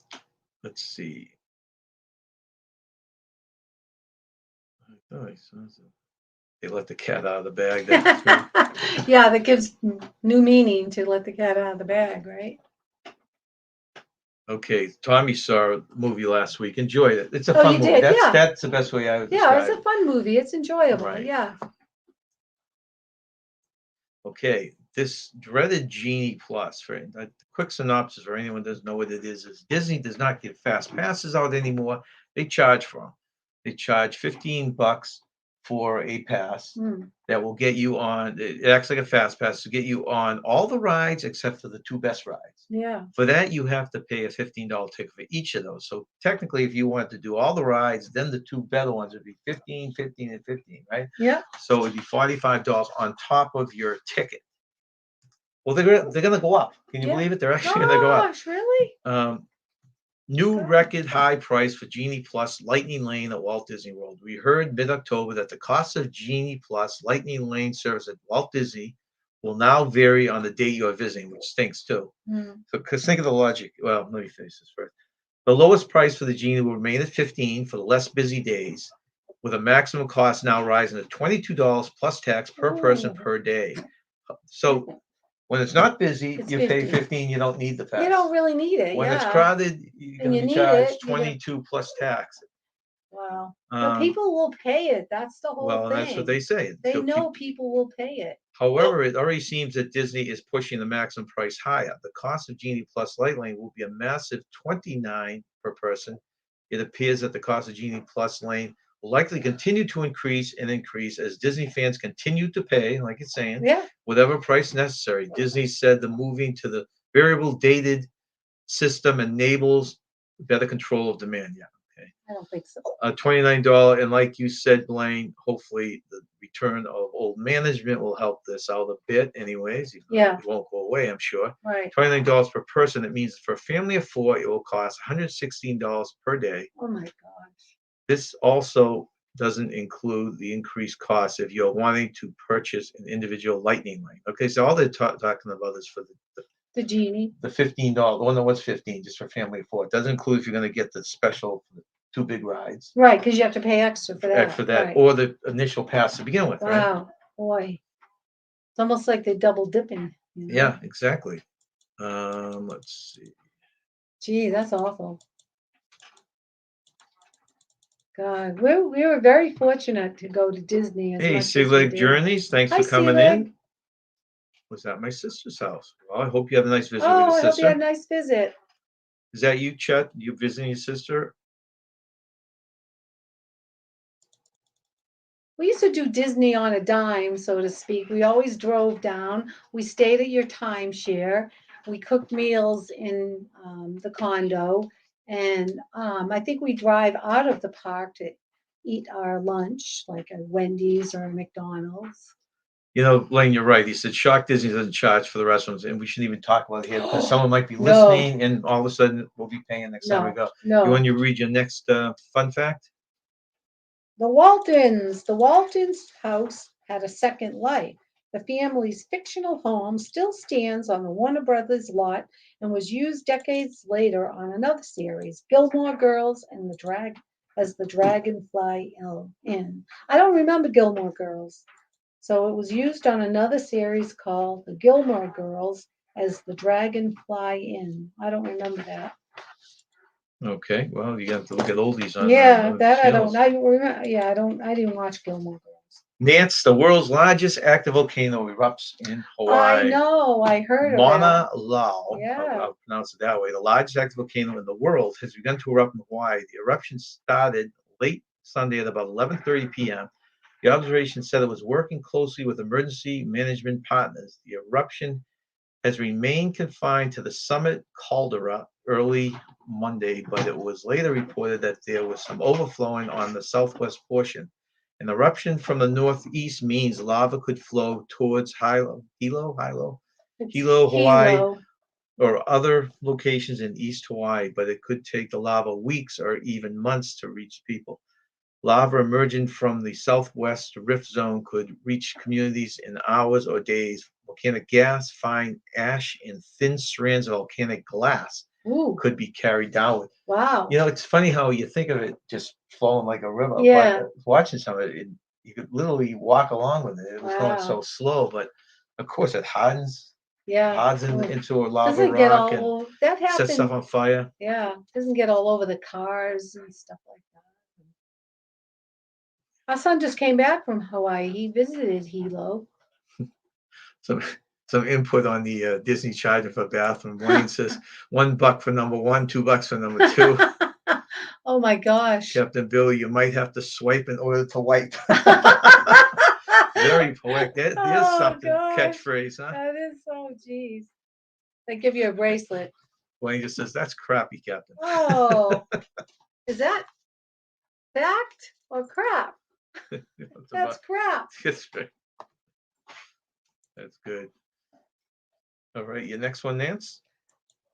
B: Let's see. Oh, they let the cat out of the bag.
C: Yeah, that gives new meaning to let the cat out of the bag, right?
B: Okay, Tommy saw a movie last week. Enjoyed it. It's a
C: Oh,
B: fun
C: you
B: movie.
C: did? Yeah.
B: That's the best way I would
C: Yeah,
B: describe
C: it's a fun movie. It's enjoyable.
B: Right.
C: Yeah.
B: Okay, this dreaded Genie Plus. For a quick synopsis for anyone who doesn't know what it is Disney does not give fast passes out anymore. They charge for them. They charge $15 for a pass that will get you on. It acts like a fast pass to get you on all the rides except for the two best rides.
C: Yeah.
B: For that, you have to pay a $15 ticket for each of those. So technically, if you want to do all the rides, then the two better ones would be 15, 15, and 15, right?
C: Yeah.
B: So it would be $45 on top of your ticket. Well, they're gonna go up. Can you believe it? They're actually gonna go up.
C: Gosh, really?
B: New record high price for Genie Plus Lightning Lane at Walt Disney World. We heard mid-October that the cost of Genie Plus Lightning Lane service at Walt Disney will now vary on the date you are visiting, which stinks too.
C: Mm.
B: So, because think of the logic. Well, let me finish this first. The lowest price for the Genie will remain at 15 for the less busy days, with a maximum cost now rising to $22 plus tax per person
C: Ooh.
B: per day. So when it's not busy,
C: It's
B: you pay
C: 50.
B: 15. You don't need the pass.
C: You don't really need it,
B: When it's
C: yeah.
B: crowded, you're
C: And
B: going
C: you
B: to be
C: need
B: charged
C: it, you get
B: 22 plus tax.
C: wow. But people will pay it. That's the whole
B: Well,
C: thing.
B: that's what they say.
C: They know people will pay it.
B: However, it already seems that Disney is pushing the maximum price higher. The cost of Genie Plus Light Lane will be a massive $29 per person. It appears that the cost of Genie Plus Lane will likely continue to increase and increase as Disney fans continue to pay, like it's saying,
C: Yeah.
B: whatever price necessary. Disney said the moving to the variable dated system enables better control of demand. Yeah. Okay.
C: I don't think so.
B: $29, and like you said, Blaine, hopefully the return of old management will help this out a bit anyways. Even though
C: Yeah.
B: it won't go away, I'm sure.
C: Right.
B: $29 per person. It means for a family of four, it will cost $116 per day.
C: Oh my gosh.
B: This also doesn't include the increased cost if you're wanting to purchase an individual lightning lane. Okay, so all they're talking about is for
C: The Genie.
B: the $15, the one that was 15 just for family of four. It doesn't include if you're going to get the special two big rides.
C: Right, because you have to pay extra for that.
B: For that,
C: Right.
B: or the initial pass to begin with, right?
C: Wow, boy. It's almost like they're double dipping. You know?
B: Yeah, exactly. Let's see.
C: Gee, that's awful. God, we were very fortunate to go to Disney as
B: Hey,
C: much
B: Sea
C: as we
B: Lake
C: did.
B: Journeys, thanks
C: Hi,
B: for coming
C: Sea
B: in.
C: Lake.
B: Was at my sister's house. Well, I hope you had a nice visit with
C: Oh,
B: your
C: I hope you had
B: sister.
C: a nice visit.
B: Is that you, Chet? You visiting your sister?
C: We used to do Disney on a dime, so to speak. We always drove down. We stayed at your timeshare. We cooked meals in the condo. And I think we drive out of the park to eat our lunch, like a Wendy's or a McDonald's.
B: You know, Blaine, you're right. He said Shock Disney doesn't charge for the restaurants, and we shouldn't even talk about it here because someone might be
C: No.
B: listening, and all of a sudden we'll be paying next time we
C: No,
B: go.
C: no.
B: You want to read your next fun fact?
C: The Waltons house had a second life. The family's fictional home still stands on the Warner Brothers lot and was used decades later on another series, Gilmore Girls and the Dragonfly Inn. I don't remember Gilmore Girls. So it was used on another series called The Gilmore Girls as the Dragonfly Inn. I don't remember that.
B: Okay, well, you have to look at oldies on
C: Yeah, that I
B: channels.
C: don't. I remember. Yeah, I don't. I didn't watch Gilmore Girls.
B: Nance, the world's largest active volcano, erupts in
C: I
B: Hawaii.
C: know. I heard of
B: Mauna
C: that.
B: Loa,
C: Yeah.
B: I'll pronounce it that way, the largest active volcano in the world, has begun to erupt in Hawaii. The eruption started late Sunday at about 11:30 p.m. The observation said it was working closely with emergency management partners. The eruption has remained confined to the summit caldera early Monday, but it was later reported that there was some overflowing on the southwest portion. An eruption from the northeast means lava could flow towards Hilo, Hawaii,
C: Hilo.
B: or other locations in East Hawaii, but it could take the lava weeks or even months to reach people. Lava emerging from the southwest rift zone could reach communities in hours or days. Volcanic gas, fine ash, and thin strands of volcanic glass
C: Ooh.
B: could be carried downward.
C: Wow.
B: You know, it's funny how you think of it just flowing like a river,
C: Yeah.
B: but watching some of it, you could literally walk along with it. It was going so
C: Wow.
B: slow, but of course it hardens,
C: Yeah.
B: into a lava
C: Doesn't get
B: rock
C: all
B: and
C: over. That
B: sets stuff
C: happened.
B: on fire.
C: Yeah. Doesn't get all over the cars and stuff like that. Our son just came back from Hawaii. He visited Hilo.
B: Some some input on the Disney charging for bathroom. Wayne says $1 for number one, $2 for number two.
C: Oh my gosh.
B: Captain Billy, you might have to swipe in order to wipe. Very poetic. There's
C: Oh,
B: something
C: gosh.
B: catchphrase, huh?
C: That is so geez. They give you a bracelet.
B: Wayne just says that's crappy, Captain.
C: Oh, is that fact or crap? That's crap.
B: That's right. That's good. All right, your next one, Nance.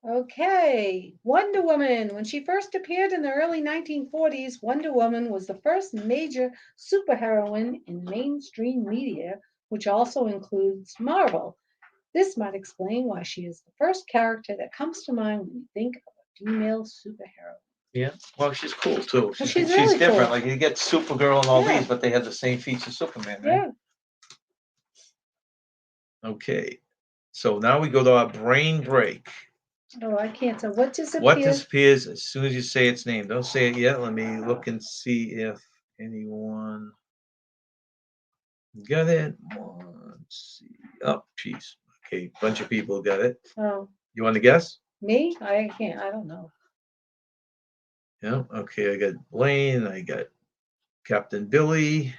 C: Okay, Wonder Woman. When she first appeared in the early 1940s, Wonder Woman was the first major superheroine in mainstream media which also includes Marvel. This might explain why she is the first character that comes to mind when you think of a female superhero.
B: Yeah. Well, she's cool too.
C: Well, she's
B: She's
C: really
B: different.
C: cool.
B: Like you get Supergirl and all
C: Yeah.
B: these, but they have the same features as Superman, right?
C: Yeah.
B: Okay. So now we go to our brain break.
C: Oh, I can't tell. What disappears?
B: What disappears as soon as you say its name? Don't say it yet. Let me look and see if anyone got it. Let's see. Oh, jeez. Okay, bunch of people got it.
C: Oh,
B: You want to guess?
C: me? I can't. I don't know.
B: Yeah. Okay, I got Blaine. I got Captain Billy.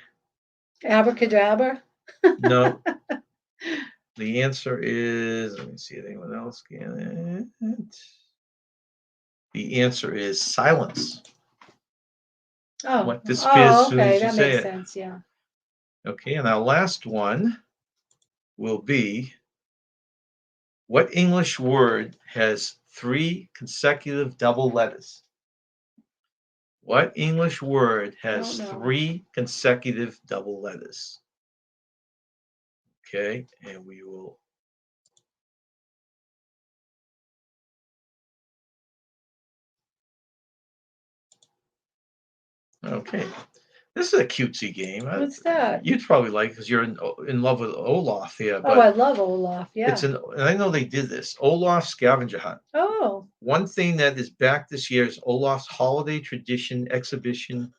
C: Abracadabra.
B: No. The answer is, let me see if anyone else can it. The answer is silence.
C: Oh,
B: What disappears as
C: oh,
B: soon
C: okay.
B: as you
C: That
B: say
C: makes
B: it.
C: sense. Yeah.
B: Okay, and our last one will be, what English word has 3 consecutive double letters? What English word has
C: Don't know.
B: 3 consecutive double letters? Okay, and we will. Okay, this is a cutesy game.
C: What's that?
B: You'd probably like because you're in love with Olaf here,
C: Oh, I
B: but
C: love Olaf. Yeah.
B: it's and I know they did this Olaf scavenger hunt.
C: Oh,
B: One thing that is back this year is Olaf's holiday tradition expedition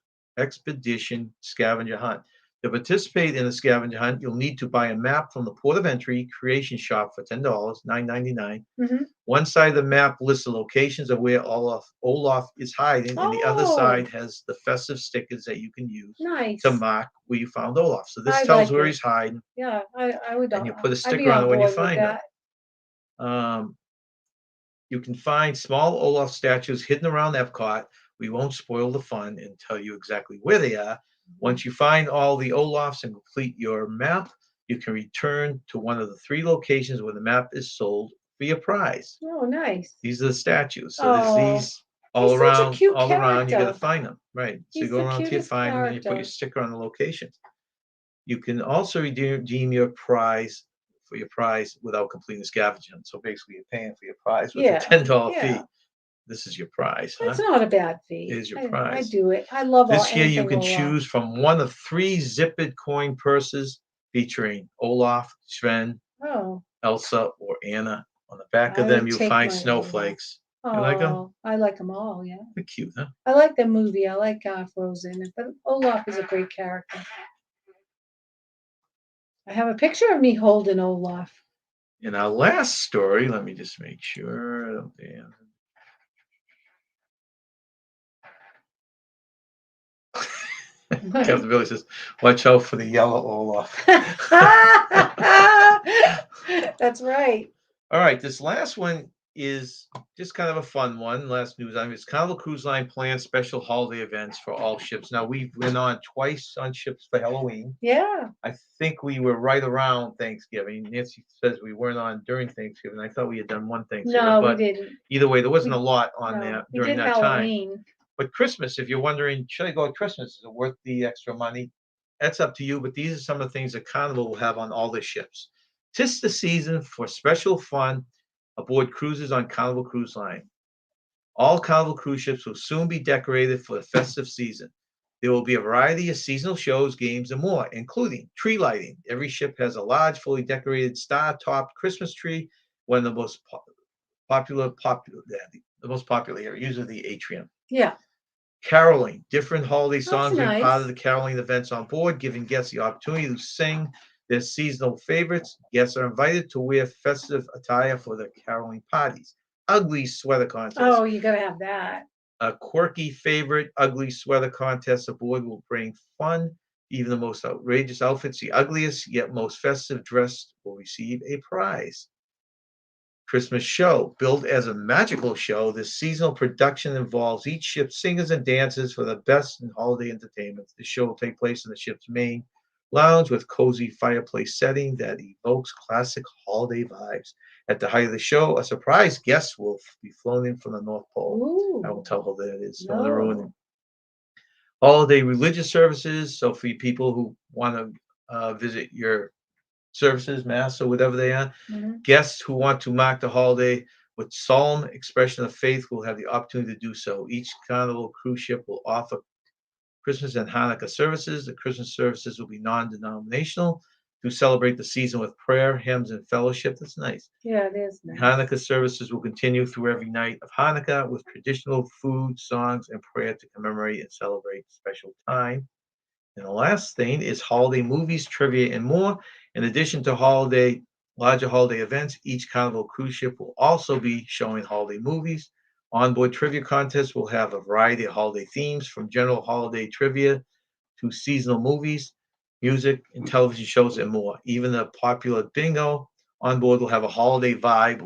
B: scavenger hunt. To participate in the scavenger hunt, you'll need to buy a map from the port of entry creation shop for $10, $9.99.
C: mhm.
B: One side of the map lists the locations of where Olaf is hiding, and the other
C: Oh.
B: side has the festive stickers that you can use
C: Nice.
B: to mark where you found Olaf. So this
C: I
B: tells
C: like
B: where
C: it.
B: he's hiding,
C: Yeah, I would.
B: and you put a
C: I'd be
B: sticker on
C: on
B: it when you
C: board with
B: find him.
C: that.
B: You can find small Olaf statues hidden around Epcot. We won't spoil the fun and tell you exactly where they are. Once you find all the Olafs and complete your map, you can return to one of the 3 locations where the map is sold for your prize.
C: Oh, nice.
B: These are the statues. So there's
C: Oh,
B: these all
C: he's such a
B: around,
C: cute
B: all around. You got to
C: character.
B: find them, right? So you
C: He's
B: go
C: the
B: around till you
C: cutest
B: find them, and you put your
C: character.
B: sticker on the location. You can also redeem your prize for your prize without completing the scavenger hunt. So basically, you're paying for your prize with a
C: Yeah,
B: $10
C: yeah.
B: fee. This is your prize, huh?
C: That's not a bad fee.
B: Here's your
C: I
B: prize.
C: do it. I love all
B: This year, you
C: anything
B: can
C: Olaf.
B: choose from one of 3 zippered coin purses featuring Olaf, Sven,
C: Oh,
B: Elsa, or Anna. On the back
C: I
B: of them,
C: would
B: you'll
C: take
B: find
C: my Olaf.
B: snowflakes. You like them?
C: Oh, I like them all. Yeah,
B: They're cute, huh?
C: I like the movie. I like Frozen, but Olaf is a great character. I have a picture of me holding Olaf.
B: In our last story, let me just make sure. Captain Billy says, "Watch out for the yellow Olaf."
C: That's right.
B: All right, this last one is just kind of a fun one. Last news item is Carnival Cruise Line plans special holiday events for all ships. Now we've been on twice on ships for Halloween.
C: Yeah.
B: I think we were right around Thanksgiving. Nancy says we weren't on during Thanksgiving. I thought we had done one Thanksgiving,
C: No, we
B: but
C: didn't.
B: either way, there wasn't
C: We-
B: a lot on
C: No,
B: there
C: we
B: during
C: did
B: that time.
C: Halloween.
B: But Christmas, if you're wondering, should I go at Christmas? Is it worth the extra money? That's up to you. But these are some of the things that Carnival will have on all their ships. 'Tis the season for special fun aboard cruises on Carnival Cruise Line. All Carnival cruise ships will soon be decorated for the festive season. There will be a variety of seasonal shows, games, and more, including tree lighting. Every ship has a large, fully decorated star-topped Christmas tree. One of the most popular area, usually the atrium.
C: Yeah.
B: Caroling. Different holiday
C: That's
B: songs will be part of
C: nice.
B: the caroling events on board, giving guests the opportunity to sing their seasonal favorites. Guests are invited to wear festive attire for the caroling parties. Ugly sweater contest.
C: Oh, you gotta have that.
B: A quirky favorite ugly sweater contest aboard will bring fun. Even the most outrageous outfits, the ugliest yet most festive dressed, will receive a prize. Christmas show. Billed as a magical show, this seasonal production involves each ship's singers and dancers for the best in holiday entertainment. The show will take place in the ship's main lounge with cozy fireplace setting that evokes classic holiday vibes. At the height of the show, a surprise guest will be flown in from the North Pole.
C: Ooh.
B: I won't tell who that is. Don't want to ruin it.
C: No.
B: Holiday religious services. So for people who want to visit your services, mass, or whatever they are.
C: Mhm.
B: Guests who want to mark the holiday with solemn expression of faith will have the opportunity to do so. Each Carnival cruise ship will offer Christmas and Hanukkah services. The Christmas services will be non-denominational to celebrate the season with prayer, hymns, and fellowship. That's nice.
C: Yeah, it is nice.
B: Hanukkah services will continue through every night of Hanukkah with traditional food, songs, and prayer to commemorate and celebrate the special time. And the last thing is holiday movies, trivia, and more. In addition to larger holiday events, each Carnival cruise ship will also be showing holiday movies. Onboard trivia contests will have a variety of holiday themes, from general holiday trivia to seasonal movies, music, and television shows, and more. Even the popular bingo on board will have a holiday vibe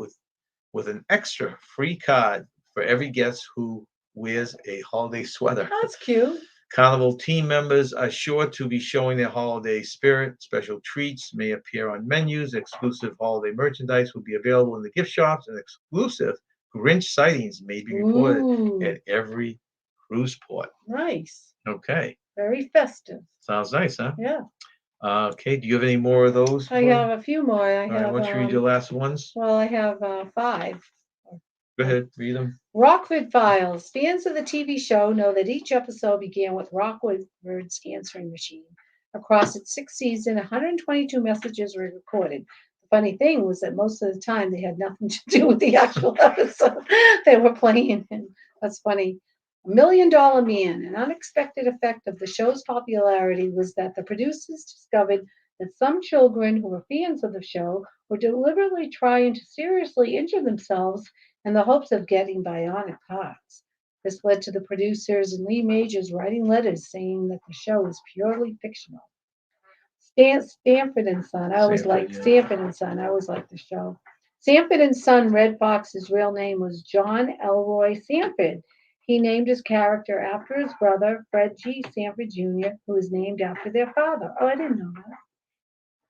B: with an extra free card for every guest who wears a holiday sweater.
C: That's cute.
B: Carnival team members are sure to be showing their holiday spirit. Special treats may appear on menus. Exclusive holiday merchandise will be available in the gift shops, and exclusive Grinch sightings may be reported
C: Ooh,
B: at every cruise port.
C: nice.
B: Okay,
C: Very festive.
B: sounds nice, huh?
C: Yeah.
B: Okay, do you have any more of those?
C: I have a few more. I
B: All right,
C: have,
B: why don't you read your last ones?
C: well, I have 5.
B: Go ahead, read them.
C: Rockford Files. Fans of the TV show know that each episode began with Rockford's answering machine. Across its 6th season, 122 messages were recorded. The funny thing was that most of the time they had nothing to do with the actual episode they were playing in. That's funny. $1 Million Man. An unexpected effect of the show's popularity was that the producers discovered that some children who were fans of the show were deliberately trying to seriously injure themselves in the hopes of getting bionic parts. This led to the producers and Lee Majors writing letters saying that the show was purely fictional. Stanford and Son. I always
B: Sanford,
C: liked
B: yeah.
C: Stanford and Son. I always liked the show. Sanford and Son, Red Fox's real name was John Elroy Sanford. He named his character after his brother, Fred G. Sanford Jr., who was named after their father. Oh, I didn't know that.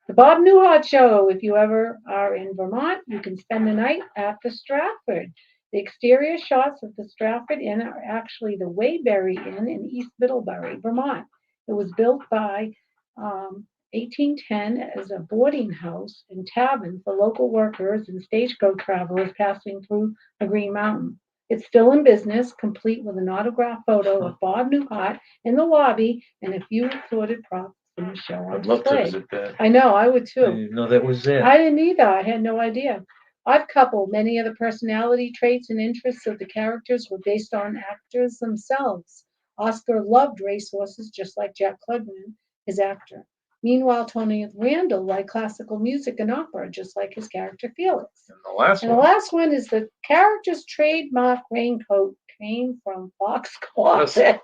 C: The Bob Newhart Show. If you ever are in Vermont, you can spend the night at the Stratford. The exterior shots of the Stratford Inn are actually the Waybury Inn in East Middlebury, Vermont. It was built by 1810 as a boarding house and tavern for local workers and stagecoach travelers passing through the Green Mountain. It's still in business, complete with an autographed photo of Bob Newhart in the lobby and a few assorted props from the show on
B: I'd love to
C: display.
B: visit that.
C: I know, I would
B: I
C: too.
B: didn't even know that was there.
C: I didn't either. I had no idea. I've coupled many of the personality traits and interests of the characters were based on actors themselves. Oscar loved racehorses just like Jack Klugman, his actor. Meanwhile, Tony Randall liked classical music and opera just like his character Felix.
B: And the last
C: And the
B: one.
C: last one is the character's trademark raincoat came from Fox Closet.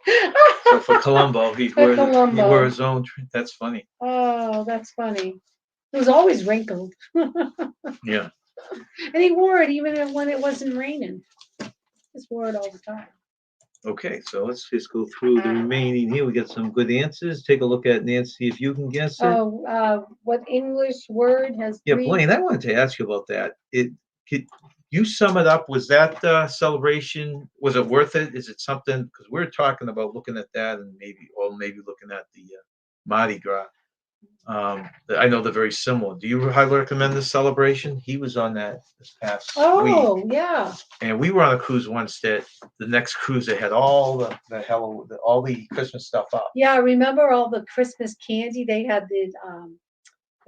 B: So for Columbo, he
C: For
B: wore he
C: Columbo.
B: wore his own. That's funny.
C: Oh, that's funny. It was always wrinkled.
B: Yeah.
C: And he wore it even when it wasn't raining. Just wore it all the time.
B: Okay, so let's just go through the remaining here. We got some good answers. Take a look at Nancy if you can guess it.
C: Oh, what English word has
B: Yeah,
C: 3?
B: Blaine, I wanted to ask you about that. Could you sum it up? Was that celebration? Was it worth it? Is it something? Because we're talking about looking at that and maybe looking at the Mardi Gras. I know they're very similar. Do you highly recommend this celebration? He was on that this past week,
C: Oh, yeah.
B: and we were on a cruise once that the next cruise they had all all the Christmas stuff up.
C: Yeah, I remember all the Christmas candy they had. It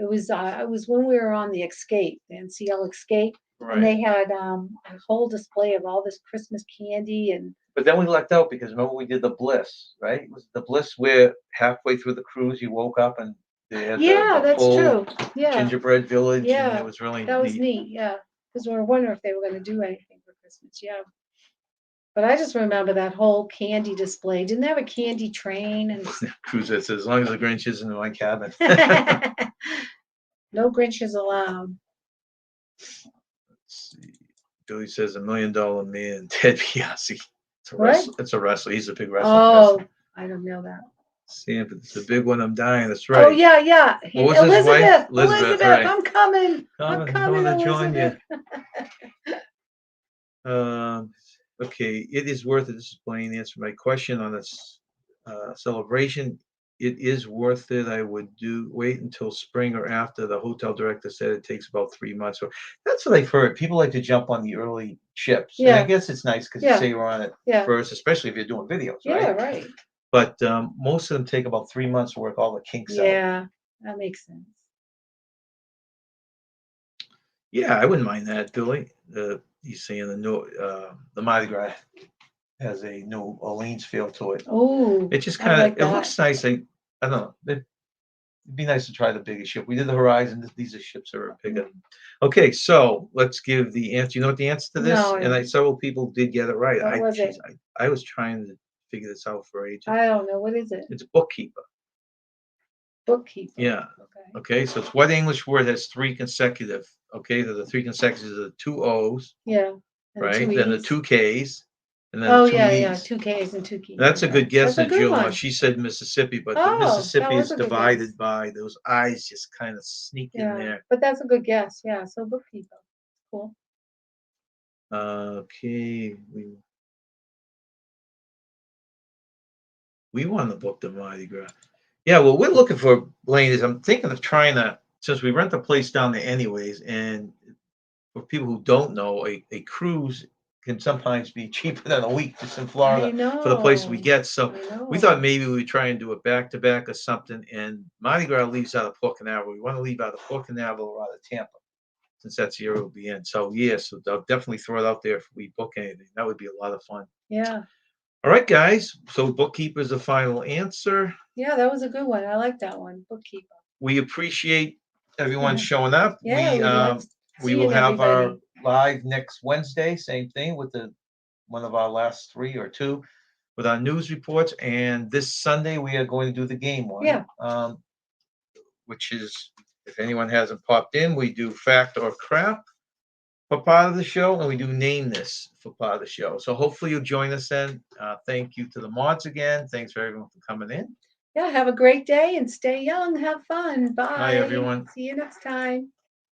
C: was when we were on the Escape, the NCL Escape, and they had a whole display of all this Christmas candy and.
B: But then we lucked out because remember we did the Bliss, right? It was the Bliss where halfway through the cruise you woke up and they had
C: Yeah,
B: the
C: that's
B: full
C: true. Yeah,
B: gingerbread village, and
C: yeah,
B: it was really
C: that was
B: neat.
C: neat. Yeah, because we were wondering if they were going to do anything for Christmas. Yeah. But I just remember that whole candy display. Didn't they have a candy train and
B: Cruise that says, as long as the Grinch isn't in my cabin.
C: no Grinches allowed?
B: Let's see. Billy says $1 Million Man, Ted Biasi. It's a
C: What?
B: wrestler. It's a wrestler. He's a big wrestling
C: Oh,
B: person.
C: I don't know that.
B: Sam, it's a big one. I'm dying. That's
C: Oh
B: right.
C: yeah, yeah.
B: What was his wife?
C: Elizabeth,
B: right.
C: I'm coming. I'm
B: Coming
C: coming,
B: to join you.
C: Elizabeth.
B: Okay, it is worth it. This is Blaine answer my question on this celebration. it is worth it. I would wait until spring or after. The hotel director said it takes about 3 months. So that's what I've heard. People like to jump on the early ships. And I
C: Yeah.
B: guess it's nice because you
C: Yeah.
B: say you're on it
C: Yeah.
B: first, especially if you're doing videos,
C: Yeah,
B: right?
C: right.
B: But most of them take about 3 months to work all the kinks out.
C: Yeah, that makes sense.
B: Yeah, I wouldn't mind that, Billy. He's saying the Mardi Gras has a New Orleans feel to it.
C: Oh,
B: It just
C: I
B: kind of
C: like
B: it
C: that.
B: looks nice. I don't know. It'd be nice to try the bigger ship. We did the Horizon. These are ships that are bigger. Okay, so let's give the answer. You know what the answer to this?
C: No,
B: And several people did get it right.
C: what was it?
B: I was trying to figure this out for ages.
C: I don't know. What is it?
B: It's bookkeeper.
C: Bookkeeper.
B: Yeah.
C: Okay.
B: Okay, so it's what English word has three consecutive. Okay, the three consecutive are the two O's,
C: Yeah. And
B: right?
C: two
B: Then the
C: E's.
B: two K's, and then
C: Oh,
B: the two
C: yeah, yeah.
B: E's.
C: 2 K's and 2 K's.
B: That's a
C: Okay.
B: good guess,
C: That's a good
B: Jill.
C: one.
B: She said Mississippi, but the
C: Oh, that
B: Mississippi
C: was
B: is
C: a good
B: divided
C: guess.
B: by those I's just kind of sneak in
C: Yeah,
B: there.
C: but that's a good guess. Yeah, so bookkeeper. Cool.
B: Okay, we want to book the Mardi Gras. Yeah, well, we're looking for Blaine. Is I'm thinking of trying to, since we rent the place down there anyways, and for people who don't know, a cruise can sometimes be cheaper than a week just in
C: I
B: Florida for the place we
C: know.
B: get. So
C: I
B: we thought
C: know.
B: maybe we would try and do it back to back or something. And Mardi Gras leaves out of Port Canaveral. We want to leave out of Port Canaveral or out of Tampa, since that's the area we'll be in. So yeah, so I'll definitely throw it out there if we book anything. That would be a lot of fun.
C: Yeah.
B: All right, guys. So bookkeeper's the final answer.
C: Yeah, that was a good one. I like that one. Bookkeeper.
B: We appreciate everyone showing up.
C: Yeah, we like
B: We will
C: seeing
B: have our
C: everybody.
B: live next Wednesday. Same thing with one of our last 3 or 2 with our news reports. And this Sunday we are going to do the game one.
C: Yeah.
B: Which is, if anyone hasn't popped in, we do fact or crap for part of the show, and we do name this for part of the show. So hopefully you'll join us then. Thank you to the mods again. Thanks for everyone for coming in.
C: Yeah, have a great day and stay young. Have fun. Bye.
B: Bye, everyone.
C: See you next time.